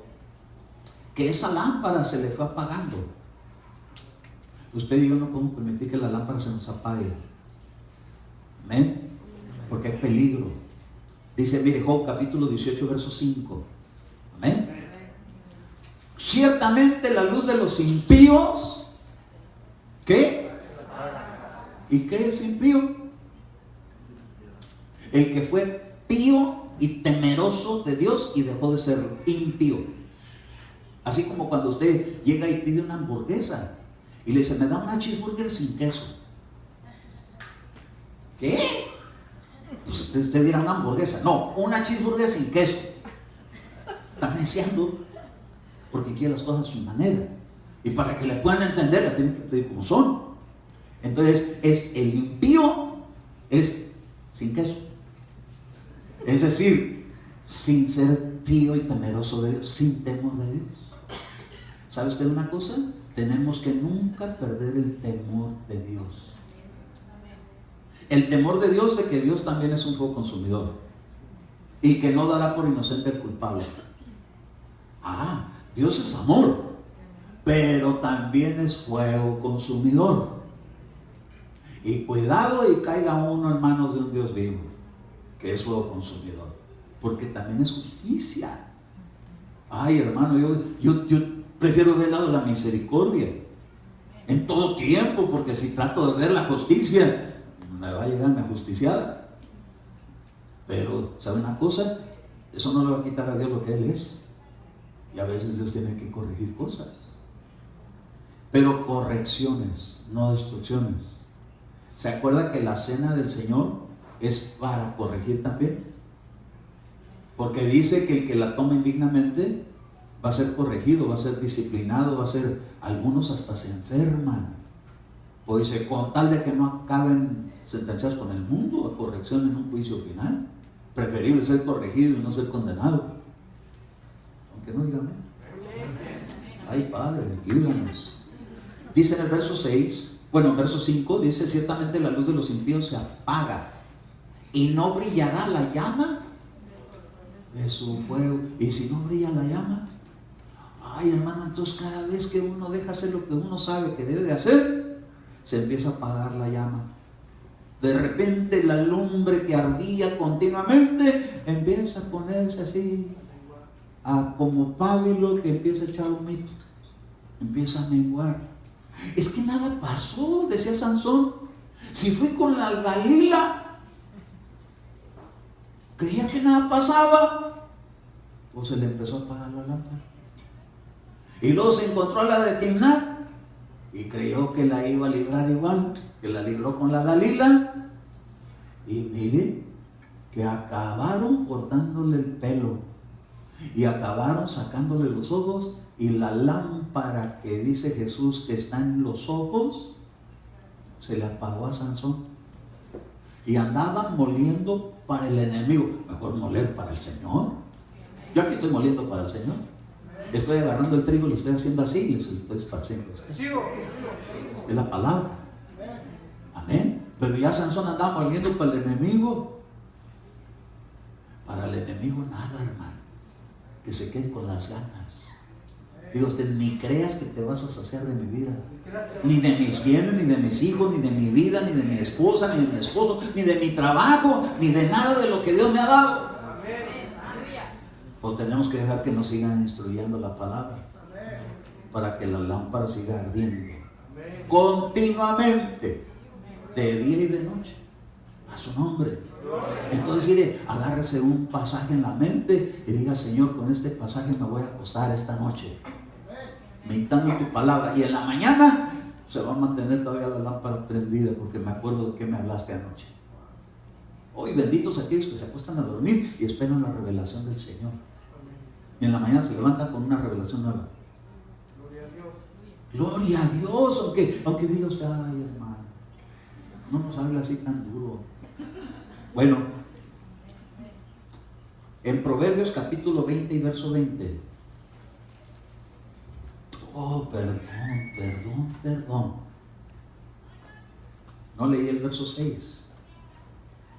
S1: que esa lámpara se le fue apagando. Usted y yo no podemos permitir que la lámpara se nos apague. Amén. Porque hay peligro. Dice, mire, Job capítulo 18 verso 5. Amén. Ciertamente la luz de los impíos, ¿qué? ¿Y qué es impío? El que fue pío y temeroso de Dios y dejó de ser impío. Así como cuando usted llega y pide una hamburguesa y le dice, me da una cheeseburger sin queso. ¿Qué? Pues usted dirá una hamburguesa. No, una cheeseburger sin queso. Está deseando porque quiere las cosas a su manera. Y para que le puedan entender, las tienen que pedir como son. Entonces, es el impío, es sin queso. Es decir, sin ser pío y temeroso de Dios, sin temor de Dios. ¿Sabe usted una cosa? Tenemos que nunca perder el temor de Dios. El temor de Dios de que Dios también es un fuego consumidor y que no dará por inocente al culpable. Dios es amor, pero también es fuego consumidor. Y cuidado y caiga uno en manos de un Dios vivo, que es fuego consumidor, porque también es justicia. Hermano, yo prefiero ver el lado de la misericordia en todo tiempo, porque si trato de ver la justicia, me va a llegar mi ajusticiada. Pero, ¿sabe una cosa? Eso no le va a quitar a Dios lo que Él es. Y a veces Dios tiene que corregir cosas. Pero correcciones, no destrucciones. ¿Se acuerda que la cena del Señor es para corregir también? Porque dice que el que la toma indignamente va a ser corregido, va a ser disciplinado, va a ser, algunos hasta se enferman. Pues dice, con tal de que no acaben sentenciados con el mundo, a corrección en un juicio final. Preferible ser corregido y no ser condenado. Aunque no digan, ay Padre, líbranos. Dice en el verso 6, en verso 5, dice, ciertamente la luz de los impíos se apaga y no brillará la llama de su fuego. Y si no brilla la llama, hermano, entonces cada vez que uno deja hacer lo que uno sabe que debe de hacer, se empieza a apagar la llama. De repente la lumbre que ardía continuamente empieza a ponerse así, como pábilo que empieza a echar humito, empieza a menguar. Es que nada pasó, decía Sansón. Si fui con la Dalila, creía que nada pasaba, pues se le empezó a apagar la lámpara. Y luego se encontró a la de Timnat y creyó que la iba a librar igual, que la libró con la Dalila. Y mire que acabaron cortándole el pelo y acabaron sacándole los ojos, y la lámpara que dice Jesús que está en los ojos se le apagó a Sansón. Y andaban moliendo para el enemigo. Mejor moler para el Señor. Yo aquí estoy moliendo para el Señor. Estoy agarrando el trigo y lo estoy haciendo así y les estoy esparciendo. Es la palabra. Amén. Pero ya Sansón andaba moliendo para el enemigo. Para el enemigo nada, hermano. Que se quede con las ganas. Digo usted, ni creas que te vas a saciar de mi vida, ni de mis bienes, ni de mis hijos, ni de mi vida, ni de mi esposa, ni de mi esposo, ni de mi trabajo, ni de nada de lo que Dios me ha dado. Pues tenemos que dejar que nos sigan instruyendo la palabra para que la lámpara siga ardiendo continuamente, de día y de noche, a su nombre. Entonces, mire, agárrese un pasaje en la mente y diga, Señor, con este pasaje me voy a acostar esta noche meditando tu palabra, y en la mañana se va a mantener todavía la lámpara prendida porque me acuerdo de qué me hablaste anoche. Hoy benditos aquellos que se acuestan a dormir y esperan la revelación del Señor, y en la mañana se levantan con una revelación nueva. Gloria a Dios. Aunque diga usted, ay hermano, no nos habla así tan duro. Bueno, en Proverbios capítulo 20 y verso 20. Perdón. No leí el verso 6.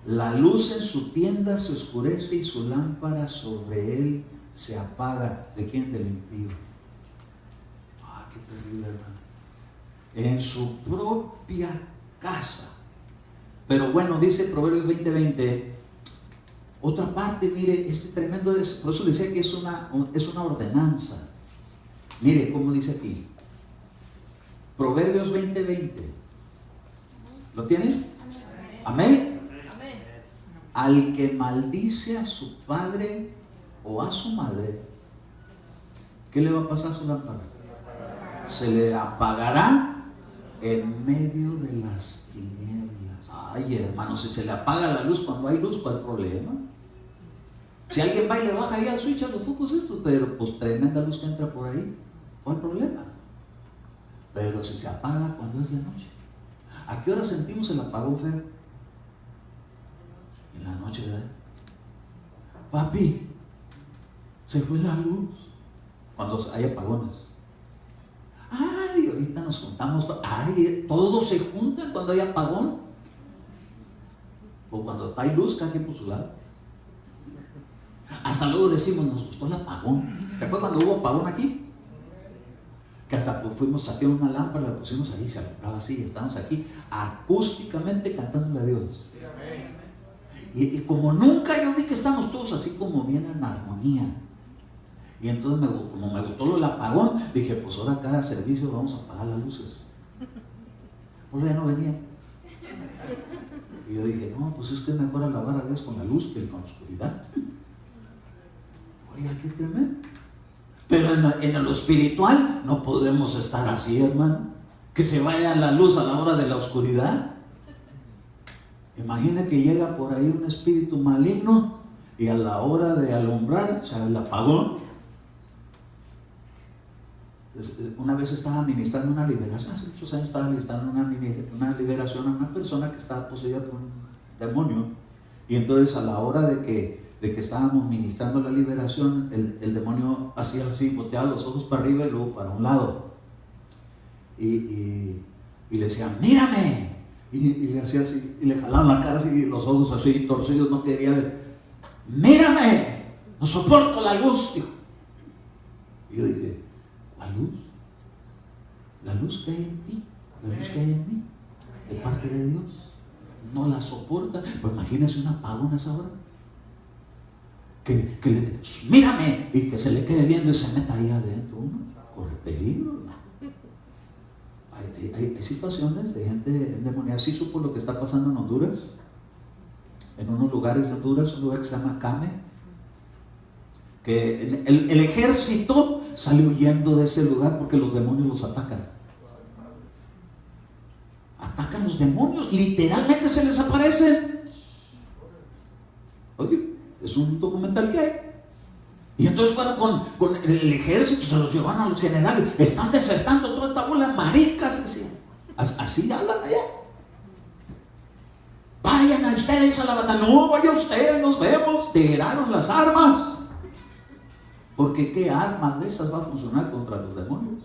S1: La luz en su tienda se oscurece y su lámpara sobre él se apaga. ¿De quién? Del impío. Qué terrible, hermano. En su propia casa. Pero bueno, dice Proverbios 20:20, otra parte, mire, tremendo, por eso decía que es una ordenanza. Mire cómo dice aquí, Proverbios 20:20. ¿Lo tienen? Amén. Al que maldice a su padre o a su madre, ¿qué le va a pasar a su lámpara? Se le apagará en medio de las tinieblas. Ay, hermano, si se le apaga la luz cuando hay luz, ¿cuál problema? Si alguien va y le baja ahí al switch a los focos estos, pero pues tremenda luz que entra por ahí, ¿cuál problema? Pero si se apaga cuando es de noche. ¿A qué hora sentimos el apagón feo? En la noche, ¿verdad? Papi, Se fue la luz. Cuando hay apagones. Ay, ahorita nos juntamos. Ay, todos se juntan cuando hay apagón. O cuando hay luz, cada quien por su lado. Hasta luego decimos, nos gustó el apagón. ¿Se acuerdan cuando hubo apagón aquí? Que hasta fuimos, saqueamos una lámpara, la pusimos ahí, se alumbraba así, y estamos aquí acústicamente cantándole a Dios. Y como nunca yo vi que estamos todos así como bien en armonía. Y entonces como me gustó lo del apagón, dije, pues ahora cada servicio vamos a apagar las luces. Pues ya no venían. Y yo dije, no, pues es que es mejor alabar a Dios con la luz que con la oscuridad. Oiga, qué tremendo. Pero en lo espiritual no podemos estar así, hermano. Que se vaya la luz a la hora de la oscuridad. Imagina que llega por ahí un espíritu maligno y a la hora de alumbrar, ¿sabe? El apagón. Una vez estaba ministrando una liberación, hace muchos años estaba ministrando una liberación a una persona que estaba poseída por un demonio. Y entonces a la hora de que estábamos ministrando la liberación, el demonio hacía así, volteaba los ojos para arriba y luego para un lado. Y le decía, mírame. Y le hacía así, y le jalaban la cara así, y los ojos así torcidos, no quería ver. Mírame, no soporto la luz, dijo. Y yo dije, ¿cuál luz? La luz que hay en ti, la luz que hay en mí, de parte de Dios. No la soporta. Pues imagínese un apagón a esa hora. Que le diga, mírame, y que se le quede viendo y se meta ahí adentro. Uno corre peligro, ¿no? Hay situaciones de gente endemoniada. ¿Sí supo lo que está pasando en Honduras? En unos lugares de Honduras, un lugar que se llama Came, que el ejército sale huyendo de ese lugar porque los demonios los atacan. Atacan los demonios, literalmente se les aparecen. Oye, es un documental que hay. Y entonces fueron con el ejército, se los llevaron a los generales. Están desertando toda esta bola de maricas, decían. Así hablan allá. Vayan a ustedes a la batalla. No, vayan ustedes, nos vemos. Tiraron las armas. Porque ¿qué armas de esas va a funcionar contra los demonios?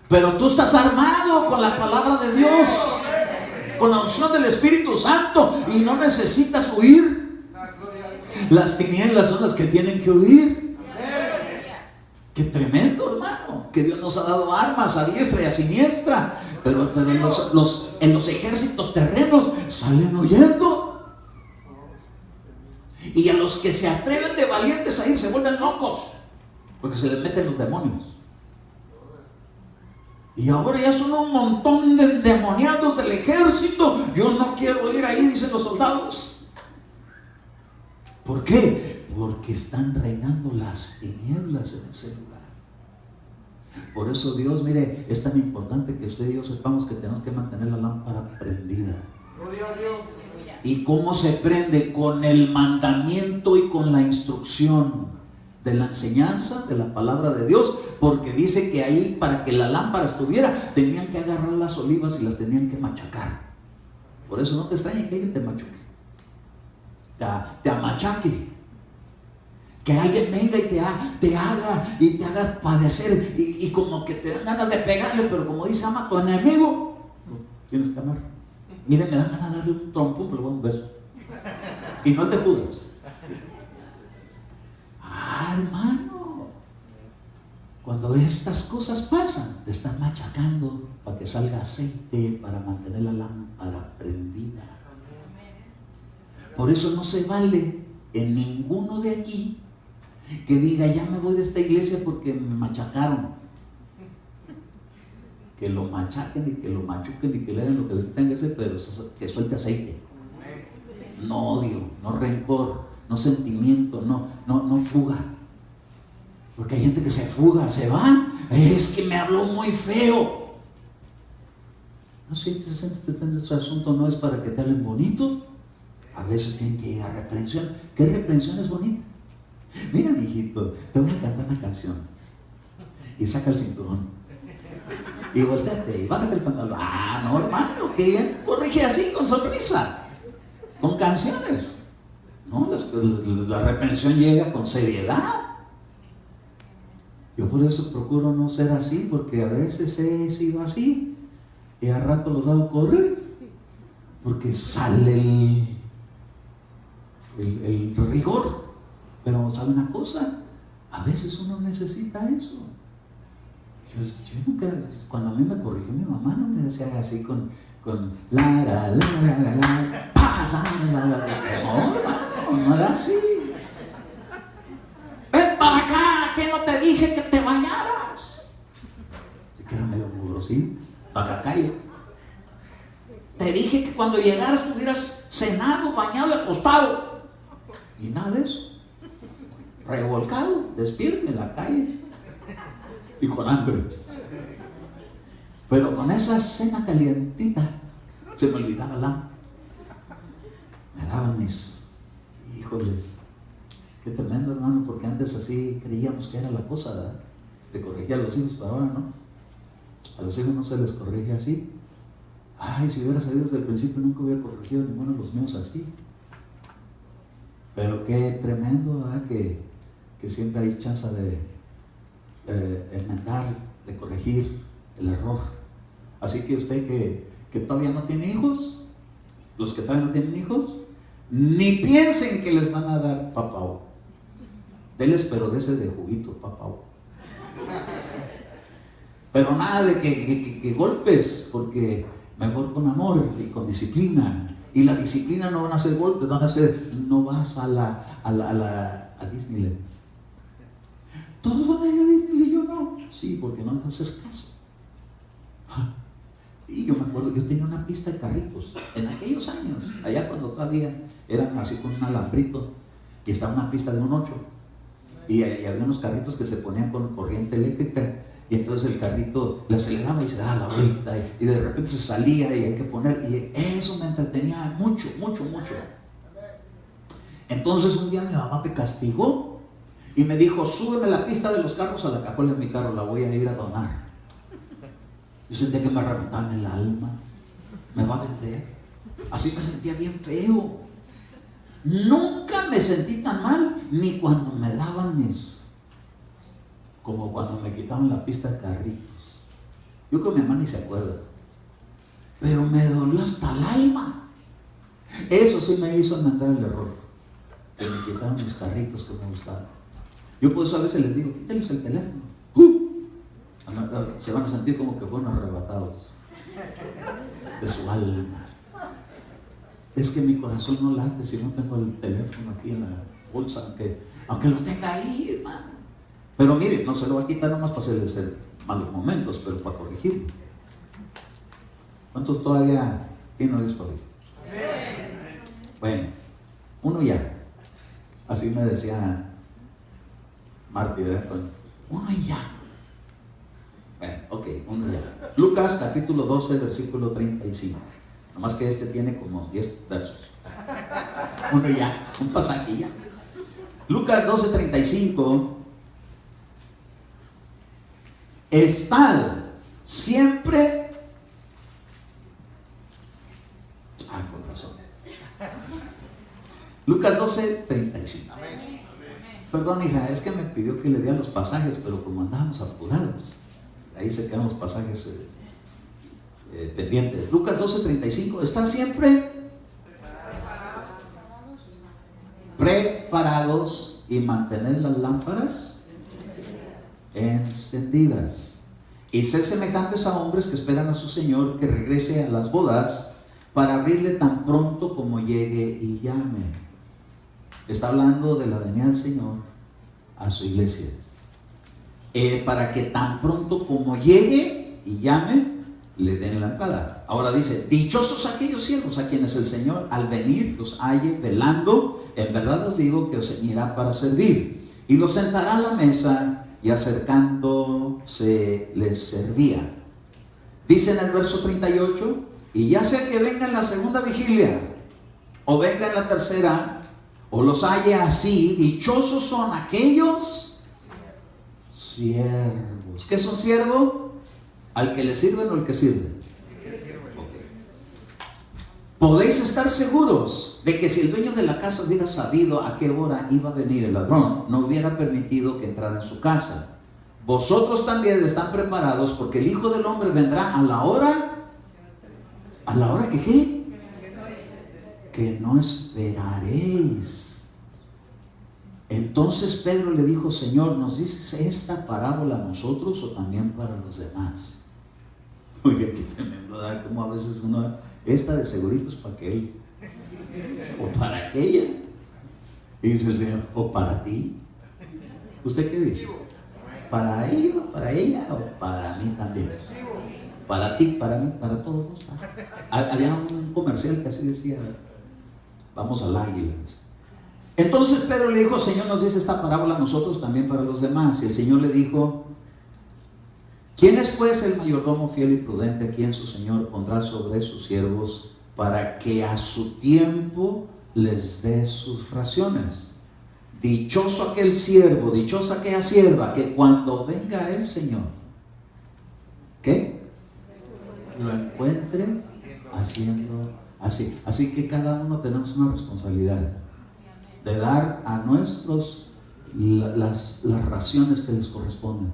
S1: Pero tú estás armado con la palabra de Dios, con la unción del Espíritu Santo, y no necesitas huir. Las tinieblas son las que tienen que huir. Qué tremendo, hermano, que Dios nos ha dado armas a diestra y a siniestra, pero en los ejércitos terrenos salen huyendo. Y a los que se atreven de valientes a ir se vuelven locos, porque se les meten los demonios. Y ahora ya son un montón de endemoniados del ejército. Yo no quiero ir ahí, dicen los soldados. ¿Por qué? Porque están reinando las tinieblas en ese lugar. Por eso Dios, mire, es tan importante que usted y yo sepamos que tenemos que mantener la lámpara prendida. Gloria a Dios. ¿Y cómo se prende? Con el mandamiento y con la instrucción de la enseñanza de la palabra de Dios, porque dice que ahí, para que la lámpara estuviera, tenían que agarrar las olivas y las tenían que machacar. Por eso no te extrañe que alguien te machuque, te amachaque, que alguien venga y te haga padecer, y como que te dan ganas de pegarle, pero como dice, ama a tu enemigo, tienes que amar. Mire, me dan ganas de darle un trompo, pero un beso, y no te Judas. Hermano, cuando estas cosas pasan, te están machacando para que salga aceite, para mantener la lámpara prendida. Por eso no se vale en ninguno de aquí que diga, ya me voy de esta iglesia porque me machacaron. Que lo machaquen y que lo machuquen y que le hagan lo que le tengan que hacer, pero que suelte aceite. No odio, no rencor, no sentimiento, no fuga. Porque hay gente que se fuga, se va. Es que me habló muy feo. No sé, este asunto no es para que te hablen bonito. A veces tienen que llegar a reprensión. ¿Qué reprensión es bonita? Mira, mi hijito, te voy a cantar una canción. Y saca el cinturón. Y volteate, y bájate el pantalón. Ah, no, hermano, que corrige así, con sonrisa, con canciones. ¿no? La reprensión llega con seriedad. Yo por eso procuro no ser así, porque a veces he sido así y a rato los hago correr, porque sale el rigor. Pero ¿sabe una cosa? A veces uno necesita eso. Yo nunca, cuando a mí me corrigió mi mamá, no me decía así con pasa, no era así. Ven para acá, que no te dije que te bañaras. Se queda medio mugrosín, para la calle. Te dije que cuando llegaras tuvieras cenado, bañado y acostado. Y nada de eso. Revolcado, despierto en la calle y con hambre. Pero con esa cena calientita se me olvidaba me daban mis, híjole, qué tremendo, hermano, porque antes así creíamos que era la cosa, ¿verdad? De corregir a los hijos, pero ahora no. A los hijos no se les corrige así. Ay, si hubiera sabido desde el principio nunca hubiera corregido a ninguno de los míos así. Pero qué tremendo, ¿verdad? Que siempre hay chance de enmendar, de corregir el error. Así que usted que todavía no tiene hijos, los que todavía no tienen hijos, ni piensen que les van a dar papao. Deles, pero de ese de juguito, papao. Pero nada de que golpes, porque mejor con amor y con disciplina. Y la disciplina no van a ser golpes, van a ser, no vas a Disneyland. Todos van a ir a Disneyland y yo no. Sí, porque no les haces caso. Y yo me acuerdo, yo tenía una pista de carritos en aquellos años, allá cuando todavía eran así con un alambrito, y estaba una pista de un 8, y había unos carritos que se ponían con corriente eléctrica, y entonces el carrito le aceleraba y se daba la vuelta, y de repente se salía y hay que poner, y eso me entretenía mucho. Entonces un día mi mamá me castigó y me dijo: súbeme la pista de los carros a la cajuela de mi carro, la voy a ir a donar. Yo sentía que me reventaban el alma, me va a vender. Así me sentía bien feo. Nunca me sentí tan mal, ni cuando me daban como cuando me quitaban la pista de carritos. Yo creo que mi mamá ni se acuerda, pero me dolió hasta el alma. Eso sí me hizo enmendar el error, que me quitaron mis carritos que me gustaban. Yo por eso a veces les digo: quítenles el teléfono. Se van a sentir como que fueron arrebatados de su alma. Es que mi corazón no late si no tengo el teléfono aquí en la bolsa, aunque lo tenga ahí, hermano. Pero mire, no se lo va a quitar nomás para hacerle malos momentos, pero para corregir. ¿Cuántos todavía tienen oídos para oír? Bueno, uno ya. Así me decía Martí, ¿verdad? Uno y ya. Bueno, ok, uno ya. Lucas capítulo 12, versículo 35. Nomás que este tiene como 10 versos. Uno ya, un pasaje ya. Lucas 12, 35. Estad siempre. Con razón. Lucas 12, 35. Perdón, hija, es que me pidió que le diera los pasajes, pero como andábamos apurados, ahí se quedan los pasajes pendientes. Lucas 12, 35. Están siempre preparados y mantener las lámparas encendidas. Y sed semejantes a hombres que esperan a su Señor que regrese a las bodas, para abrirle tan pronto como llegue y llame. Está hablando de la venida del Señor a su iglesia. Para que tan pronto como llegue y llame, le den la entrada. Ahora dice: dichosos aquellos siervos a quienes el Señor al venir los halle velando. En verdad os digo que os ceñirá para servir, y los sentará a la mesa, y acercándose les servía. Dice en el verso 38: y ya sea que venga en la segunda vigilia, o venga en la tercera, o los halle así, dichosos son aquellos siervos. ¿Qué son siervos? ¿Al que le sirven o el que sirve? Okay. podéis estar seguros de que si el dueño de la casa hubiera sabido a qué hora iba a venir el ladrón, no hubiera permitido que entrara en su casa. Vosotros también están preparados, porque el Hijo del Hombre vendrá a la hora que ¿qué? Que no esperaréis. Entonces Pedro le dijo: Señor, ¿nos dices esta parábola a nosotros o también para los demás? Oye, qué tremendo, ¿verdad? Como a veces uno, esta de segurito es para aquel, o para aquella. Y dice el Señor: o para ti. ¿Usted qué dice? ¿Para ellos, para ella o para mí también? Para ti, para mí, para todos. Había un comercial que así decía: vamos al águila. Entonces Pedro le dijo: Señor, nos dice esta parábola a nosotros, también para los demás. Y el Señor le dijo: ¿quién es pues el mayordomo fiel y prudente a quien su Señor pondrá sobre sus siervos para que a su tiempo les dé sus raciones? Dichoso aquel siervo, dichosa aquella sierva, que cuando venga el Señor, ¿qué? Lo encuentre haciendo así. Así que cada uno tenemos una responsabilidad de dar a nuestros las raciones que les corresponden,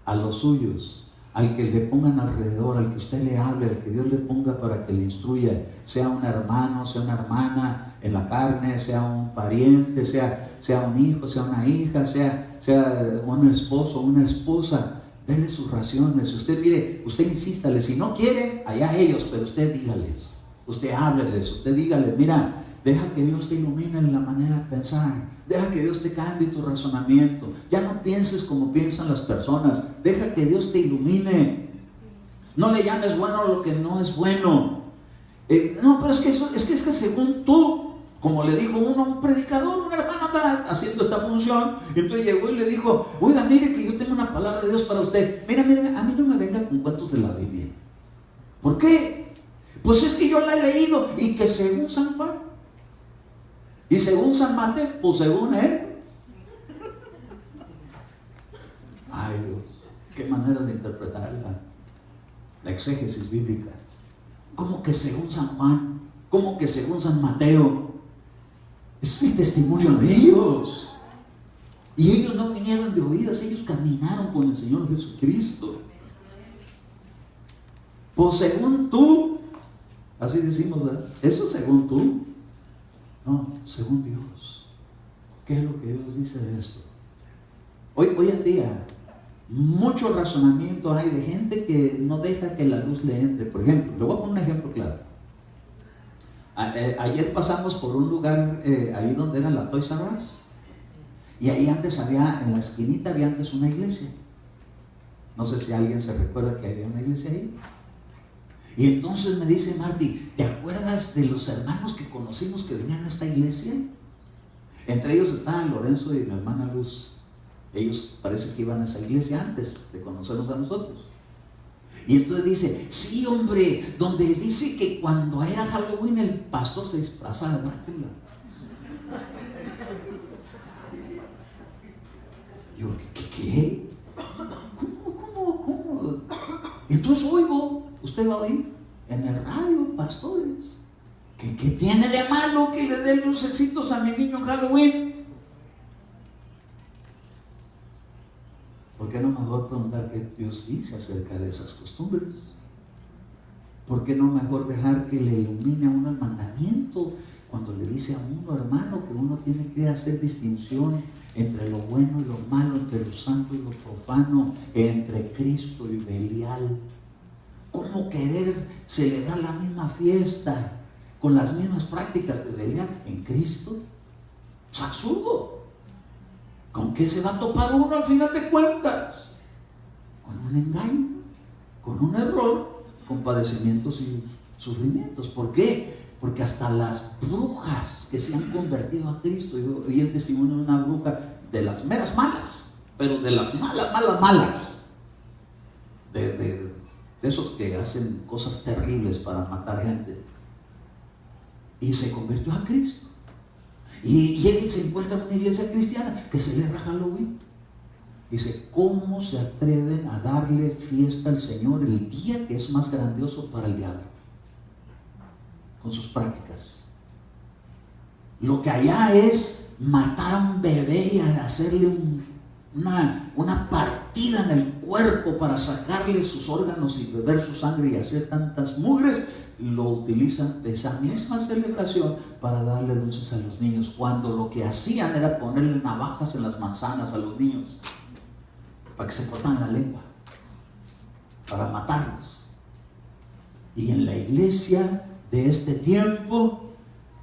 S1: a los suyos, al que le pongan alrededor, al que usted le hable, al que Dios le ponga para que le instruya, sea un hermano, sea una hermana en la carne, sea un pariente, sea un hijo, sea una hija, sea un esposo, una esposa. Denle sus raciones. Usted, mire, usted insístale. Si no quiere, allá ellos, pero usted dígales, usted hábleles, usted dígales: mira, deja que Dios te ilumine en la manera de pensar, deja que Dios te cambie tu razonamiento, ya no pienses como piensan las personas, deja que Dios te ilumine. No le llames bueno a lo que no es bueno. No, pero es que según tú, como le dijo un predicador, un hermano anda haciendo esta función, y entonces llegó y le dijo: oiga, mire que yo tengo una palabra de Dios para usted. Mira, a mí no me venga con cuentos de la Biblia. ¿Por qué? Pues es que yo la he leído, y que según San Juan, y según San Mateo, pues según él. Ay Dios, qué manera de interpretar la exégesis bíblica. ¿Cómo que según San Juan? ¿Cómo que según San Mateo? Es el testimonio de ellos. Y ellos no vinieron de oídas, ellos caminaron con el Señor Jesucristo. Pues según tú, así decimos, ¿verdad? Eso según tú. No, según Dios. ¿Qué es lo que Dios dice de esto? Hoy en día, mucho razonamiento hay de gente que no deja que la luz le entre. Por ejemplo, le voy a poner un ejemplo claro. Ayer pasamos por un lugar ahí donde era la Toys R Us, y ahí antes había, en la esquinita había antes una iglesia. No sé si alguien se recuerda que había una iglesia ahí. Y entonces me dice Marty: ¿te acuerdas de los hermanos que conocimos que venían a esta iglesia? Entre ellos estaban Lorenzo y mi hermana Luz. Ellos parece que iban a esa iglesia antes de conocernos a nosotros. Y entonces dice: sí, hombre, donde dice que cuando era Halloween el pastor se disfraza de Drácula. Yo, ¿qué? ¿Cómo? Entonces oigo, usted va a oír en el radio, pastores, ¿qué tiene de malo que le den lucecitos a mi niño en Halloween? ¿Por qué no mejor preguntar qué Dios dice acerca de esas costumbres? ¿Por qué no mejor dejar que le ilumine a uno el mandamiento cuando le dice a uno, hermano, que uno tiene que hacer distinción entre lo bueno y lo malo, entre lo santo y lo profano, entre Cristo y Belial? ¿Cómo querer celebrar la misma fiesta con las mismas prácticas de Belial en Cristo? Es absurdo. ¿Con qué se va a topar uno al final de cuentas? Con un engaño, con un error, con padecimientos y sufrimientos. ¿Por qué? Porque hasta las brujas que se han convertido a Cristo, yo oí el testimonio de una bruja, de las meras malas, pero de las malas, de esos que hacen cosas terribles para matar gente, y se convirtió a Cristo. Y llega y se encuentra en una iglesia cristiana que celebra Halloween. Dice: ¿cómo se atreven a darle fiesta al Señor el día que es más grandioso para el diablo? con sus prácticas. Lo que allá es matar a un bebé y hacerle una partida en el cuerpo para sacarle sus órganos y beber su sangre y hacer tantas mugres, lo utilizan esa misma celebración para darle dulces a los niños, cuando lo que hacían era ponerle navajas en las manzanas a los niños para que se cortaran la lengua, para matarlos. Y en la iglesia de este tiempo,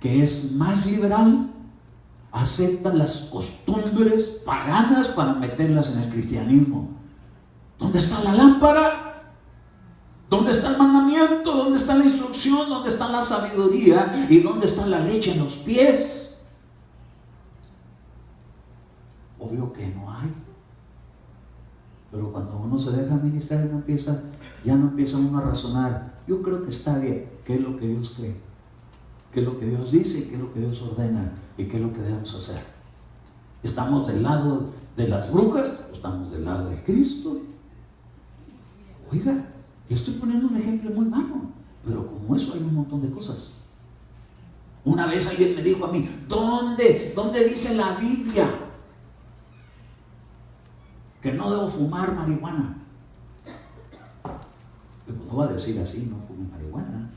S1: que es más liberal, aceptan las costumbres paganas para meterlas en el cristianismo. ¿Dónde está la lámpara? ¿Dónde está el mandamiento? ¿Dónde está la instrucción? ¿Dónde está la sabiduría? ¿Y dónde está la leche en los pies? Obvio que no hay. Pero cuando uno se deja ministrar, ya no empieza uno a razonar. Yo creo que está bien. ¿Qué es lo que Dios cree? ¿Qué es lo que Dios dice? ¿Qué es lo que Dios ordena? ¿Y qué es lo que debemos hacer? ¿Estamos del lado de las brujas o estamos del lado de Cristo? Oiga, le estoy poniendo un ejemplo muy vano, pero como eso hay un montón de cosas. Una vez alguien me dijo a mí, ¿dónde dice la Biblia que no debo fumar marihuana? Pues no va a decir así, no fume marihuana.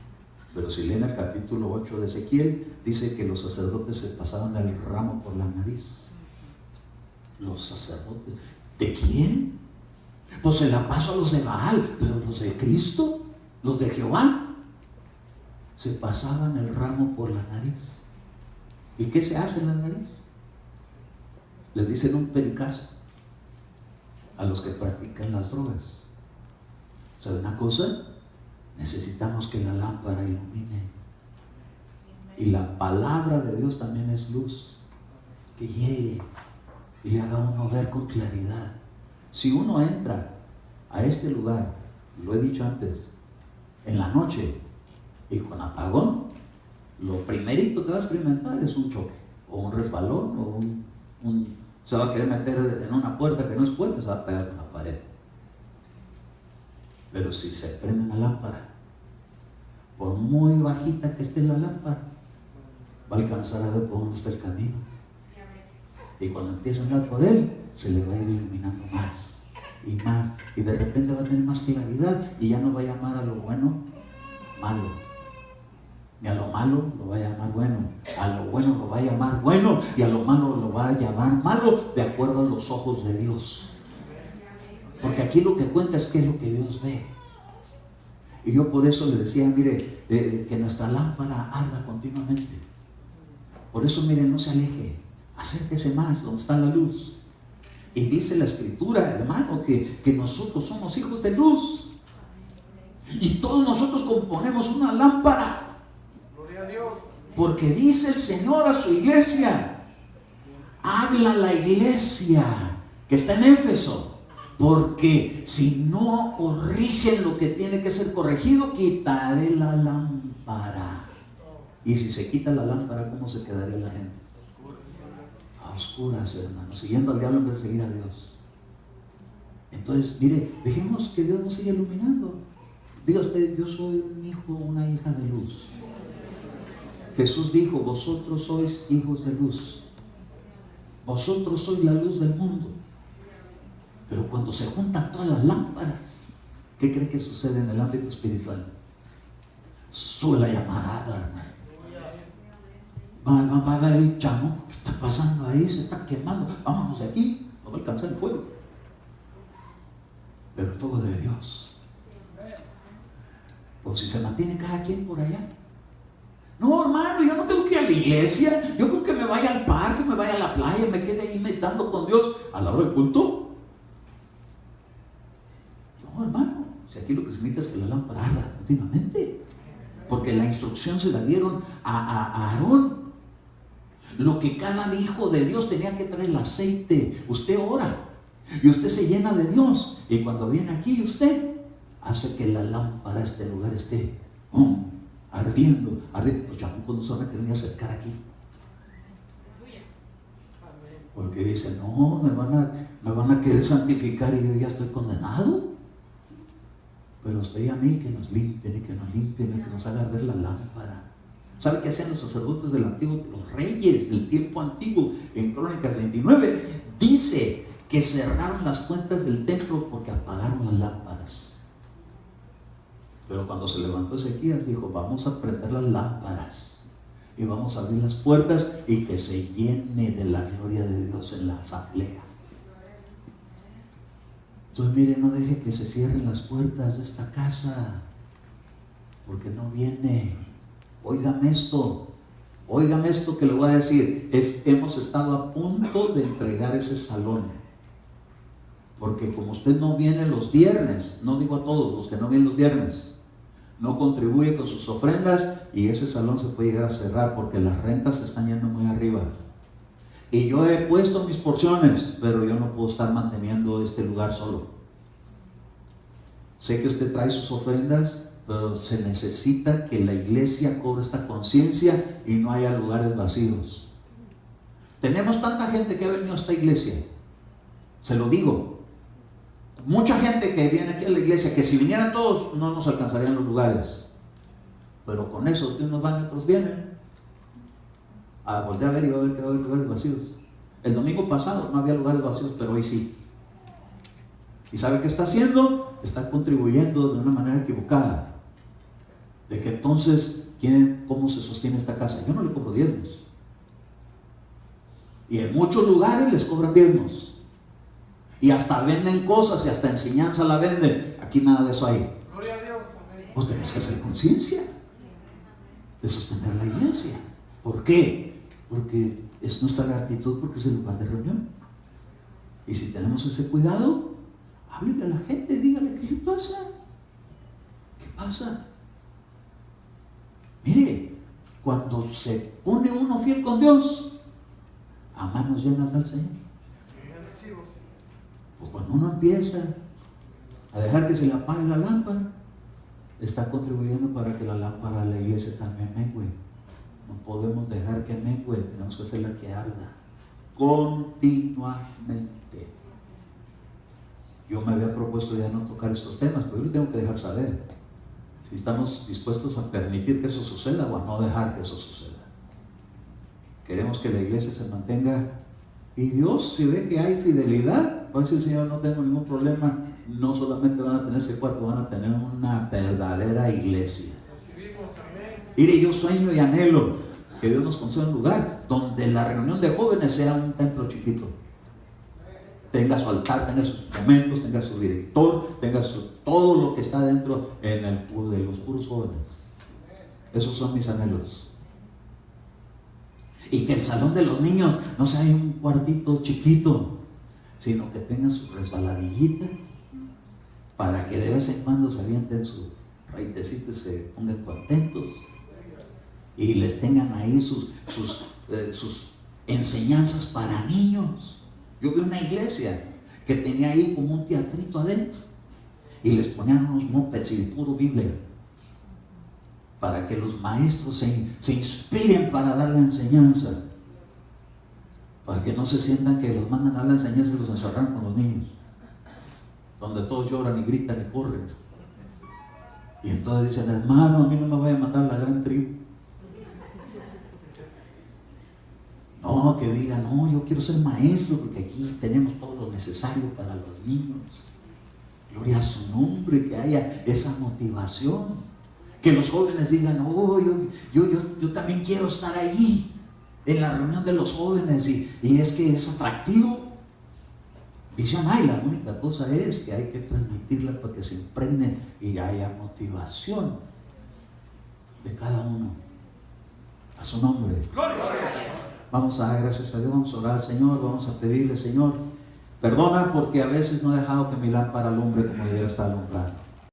S1: Pero si leen el capítulo 8 de Ezequiel, dice que los sacerdotes se pasaban el ramo por la nariz. Los sacerdotes. ¿De quién? Pues se la paso a los de Baal, pero los de Cristo, los de Jehová, se pasaban el ramo por la nariz. ¿Y qué se hace en la nariz? Les dicen un pericazo a los que practican las drogas. ¿Sabe una cosa? Necesitamos que la lámpara ilumine. Y la palabra de Dios también es luz, que llegue y le haga a uno ver con claridad. Si uno entra a este lugar, lo he dicho antes, en la noche y con apagón, lo primerito que va a experimentar es un choque, o un resbalón, o se va a querer meter en una puerta que no es puerta, se va a pegar con la pared. Pero si se prende una lámpara, por muy bajita que esté la lámpara, va a alcanzar a ver por dónde está el camino. Y cuando empieza a andar por él, se le va a ir iluminando más y más. Y de repente va a tener más claridad y ya no va a llamar a lo bueno malo. Ni a lo malo lo va a llamar bueno. A lo bueno lo va a llamar bueno y a lo malo lo va a llamar malo, de acuerdo a los ojos de Dios. Porque aquí lo que cuenta es qué es lo que Dios ve. Y yo por eso le decía, mire, que nuestra lámpara arda continuamente. Por eso, mire, no se aleje, acérquese más donde está la luz. Y dice la Escritura, hermano, que nosotros somos hijos de luz. Y todos nosotros componemos una lámpara.
S2: Gloria a Dios.
S1: Porque dice el Señor a su iglesia, habla a la iglesia que está en Éfeso. Porque si no corrigen lo que tiene que ser corregido, quitaré la lámpara. Y si se quita la lámpara, ¿cómo se quedaría la gente? A oscuras, hermanos, siguiendo al diablo en vez de seguir a Dios. Entonces, mire, dejemos que Dios nos siga iluminando. Diga usted, yo soy un hijo, una hija de luz. Jesús dijo, vosotros sois hijos de luz. Vosotros sois la luz del mundo. Pero cuando se juntan todas las lámparas, ¿qué cree que sucede en el ámbito espiritual? Sube la llamarada, hermano. Va a ver el chamo, ¿qué está pasando ahí? Se está quemando. Vámonos de aquí, no va a alcanzar el fuego. Pero el fuego de Dios. Pues si se mantiene cada quien por allá. No, hermano, yo no tengo que ir a la iglesia. Yo creo que me vaya al parque, me vaya a la playa, me quede ahí meditando con Dios a la hora del culto. No, hermano, si aquí lo que se necesita es que la lámpara arda continuamente. Porque la instrucción se la dieron a Aarón. Lo que cada hijo de Dios tenía que traer el aceite. Usted ora y usted se llena de Dios. Y cuando viene aquí usted hace que la lámpara de este lugar esté ardiendo. Los chamucos no se van a querer ni acercar aquí. Porque dicen, no, me van a querer santificar y yo ya estoy condenado. Pero usted y a mí que nos limpien y que nos limpien y que nos haga arder la lámpara. ¿Sabe qué hacían los sacerdotes del antiguo, los reyes del tiempo antiguo? En Crónicas 29 dice que cerraron las puertas del templo porque apagaron las lámparas. Pero cuando se levantó Ezequías dijo, vamos a prender las lámparas y vamos a abrir las puertas y que se llene de la gloria de Dios en la asamblea. Entonces mire, no deje que se cierren las puertas de esta casa, porque no viene. Óigame esto que le voy a decir. Hemos estado a punto de entregar ese salón, porque como usted no viene los viernes, no digo a todos los que no vienen los viernes, no contribuye con sus ofrendas, y ese salón se puede llegar a cerrar porque las rentas se están yendo muy arriba. Y yo he puesto mis porciones, pero yo no puedo estar manteniendo este lugar solo. Sé que usted trae sus ofrendas, pero se necesita que la iglesia cobre esta conciencia y no haya lugares vacíos. Tenemos tanta gente que ha venido a esta iglesia, se lo digo. Mucha gente que viene aquí a la iglesia, que si vinieran todos no nos alcanzarían los lugares. Pero con eso, unos van y otros vienen. A voltear a ver y va a ver que va a haber lugares vacíos. El domingo pasado no había lugares vacíos, pero hoy sí. ¿Y sabe qué está haciendo? Está contribuyendo de una manera equivocada. De que entonces, ¿cómo se sostiene esta casa? Yo no le cobro diezmos. Y en muchos lugares les cobran diezmos. Y hasta venden cosas y hasta enseñanza la venden. Aquí nada de eso hay.
S2: Gloria a Dios.
S1: Pues tenemos que hacer conciencia de sostener la iglesia. ¿Por qué? Porque es nuestra gratitud, porque es el lugar de reunión. Y si tenemos ese cuidado, háblele a la gente, dígale qué le pasa. ¿Qué pasa? Mire, cuando se pone uno fiel con Dios, a manos llenas del Señor. Pues cuando uno empieza a dejar que se le apague la lámpara, está contribuyendo para que la lámpara de la iglesia también mengue. No podemos dejar que mengue, tenemos que hacerla que arda continuamente. Yo me había propuesto ya no tocar estos temas, pero yo le tengo que dejar saber si estamos dispuestos a permitir que eso suceda o a no dejar que eso suceda. Queremos que la iglesia se mantenga, y Dios, si ve que hay fidelidad, va a decir: Señor, no tengo ningún problema. No solamente van a tener ese cuarto, van a tener una verdadera iglesia. Mire, yo sueño y anhelo que Dios nos conceda un lugar donde la reunión de jóvenes sea un templo chiquito. Tenga su altar, tenga sus momentos, tenga su director, tenga todo lo que está dentro de los puros jóvenes. Esos son mis anhelos. Y que el salón de los niños no sea un cuartito chiquito, sino que tengan su resbaladillita para que de vez en cuando se avienten su raitecito y se pongan contentos, y les tengan ahí sus enseñanzas para niños. Yo vi una iglesia que tenía ahí como un teatrito adentro, y les ponían unos mopeds y puro Biblia, para que los maestros se inspiren para dar la enseñanza, para que no se sientan que los mandan a la enseñanza y los encerran con los niños, donde todos lloran y gritan y corren. Y entonces dicen: hermano, a mí no me vaya a matar la gran tribu. No, que digan: no, yo quiero ser maestro porque aquí tenemos todo lo necesario para los niños. Gloria a su nombre, que haya esa motivación. Que los jóvenes digan: oh, yo también quiero estar ahí en la reunión de los jóvenes, y es que es atractivo. Visión hay, la única cosa es que hay que transmitirla para que se impregne y haya motivación de cada uno. A su nombre. Vamos a dar gracias a Dios, vamos a orar al Señor, vamos a pedirle: Señor, perdona porque a veces no he dejado que mi lámpara alumbre como debiera estar alumbrando.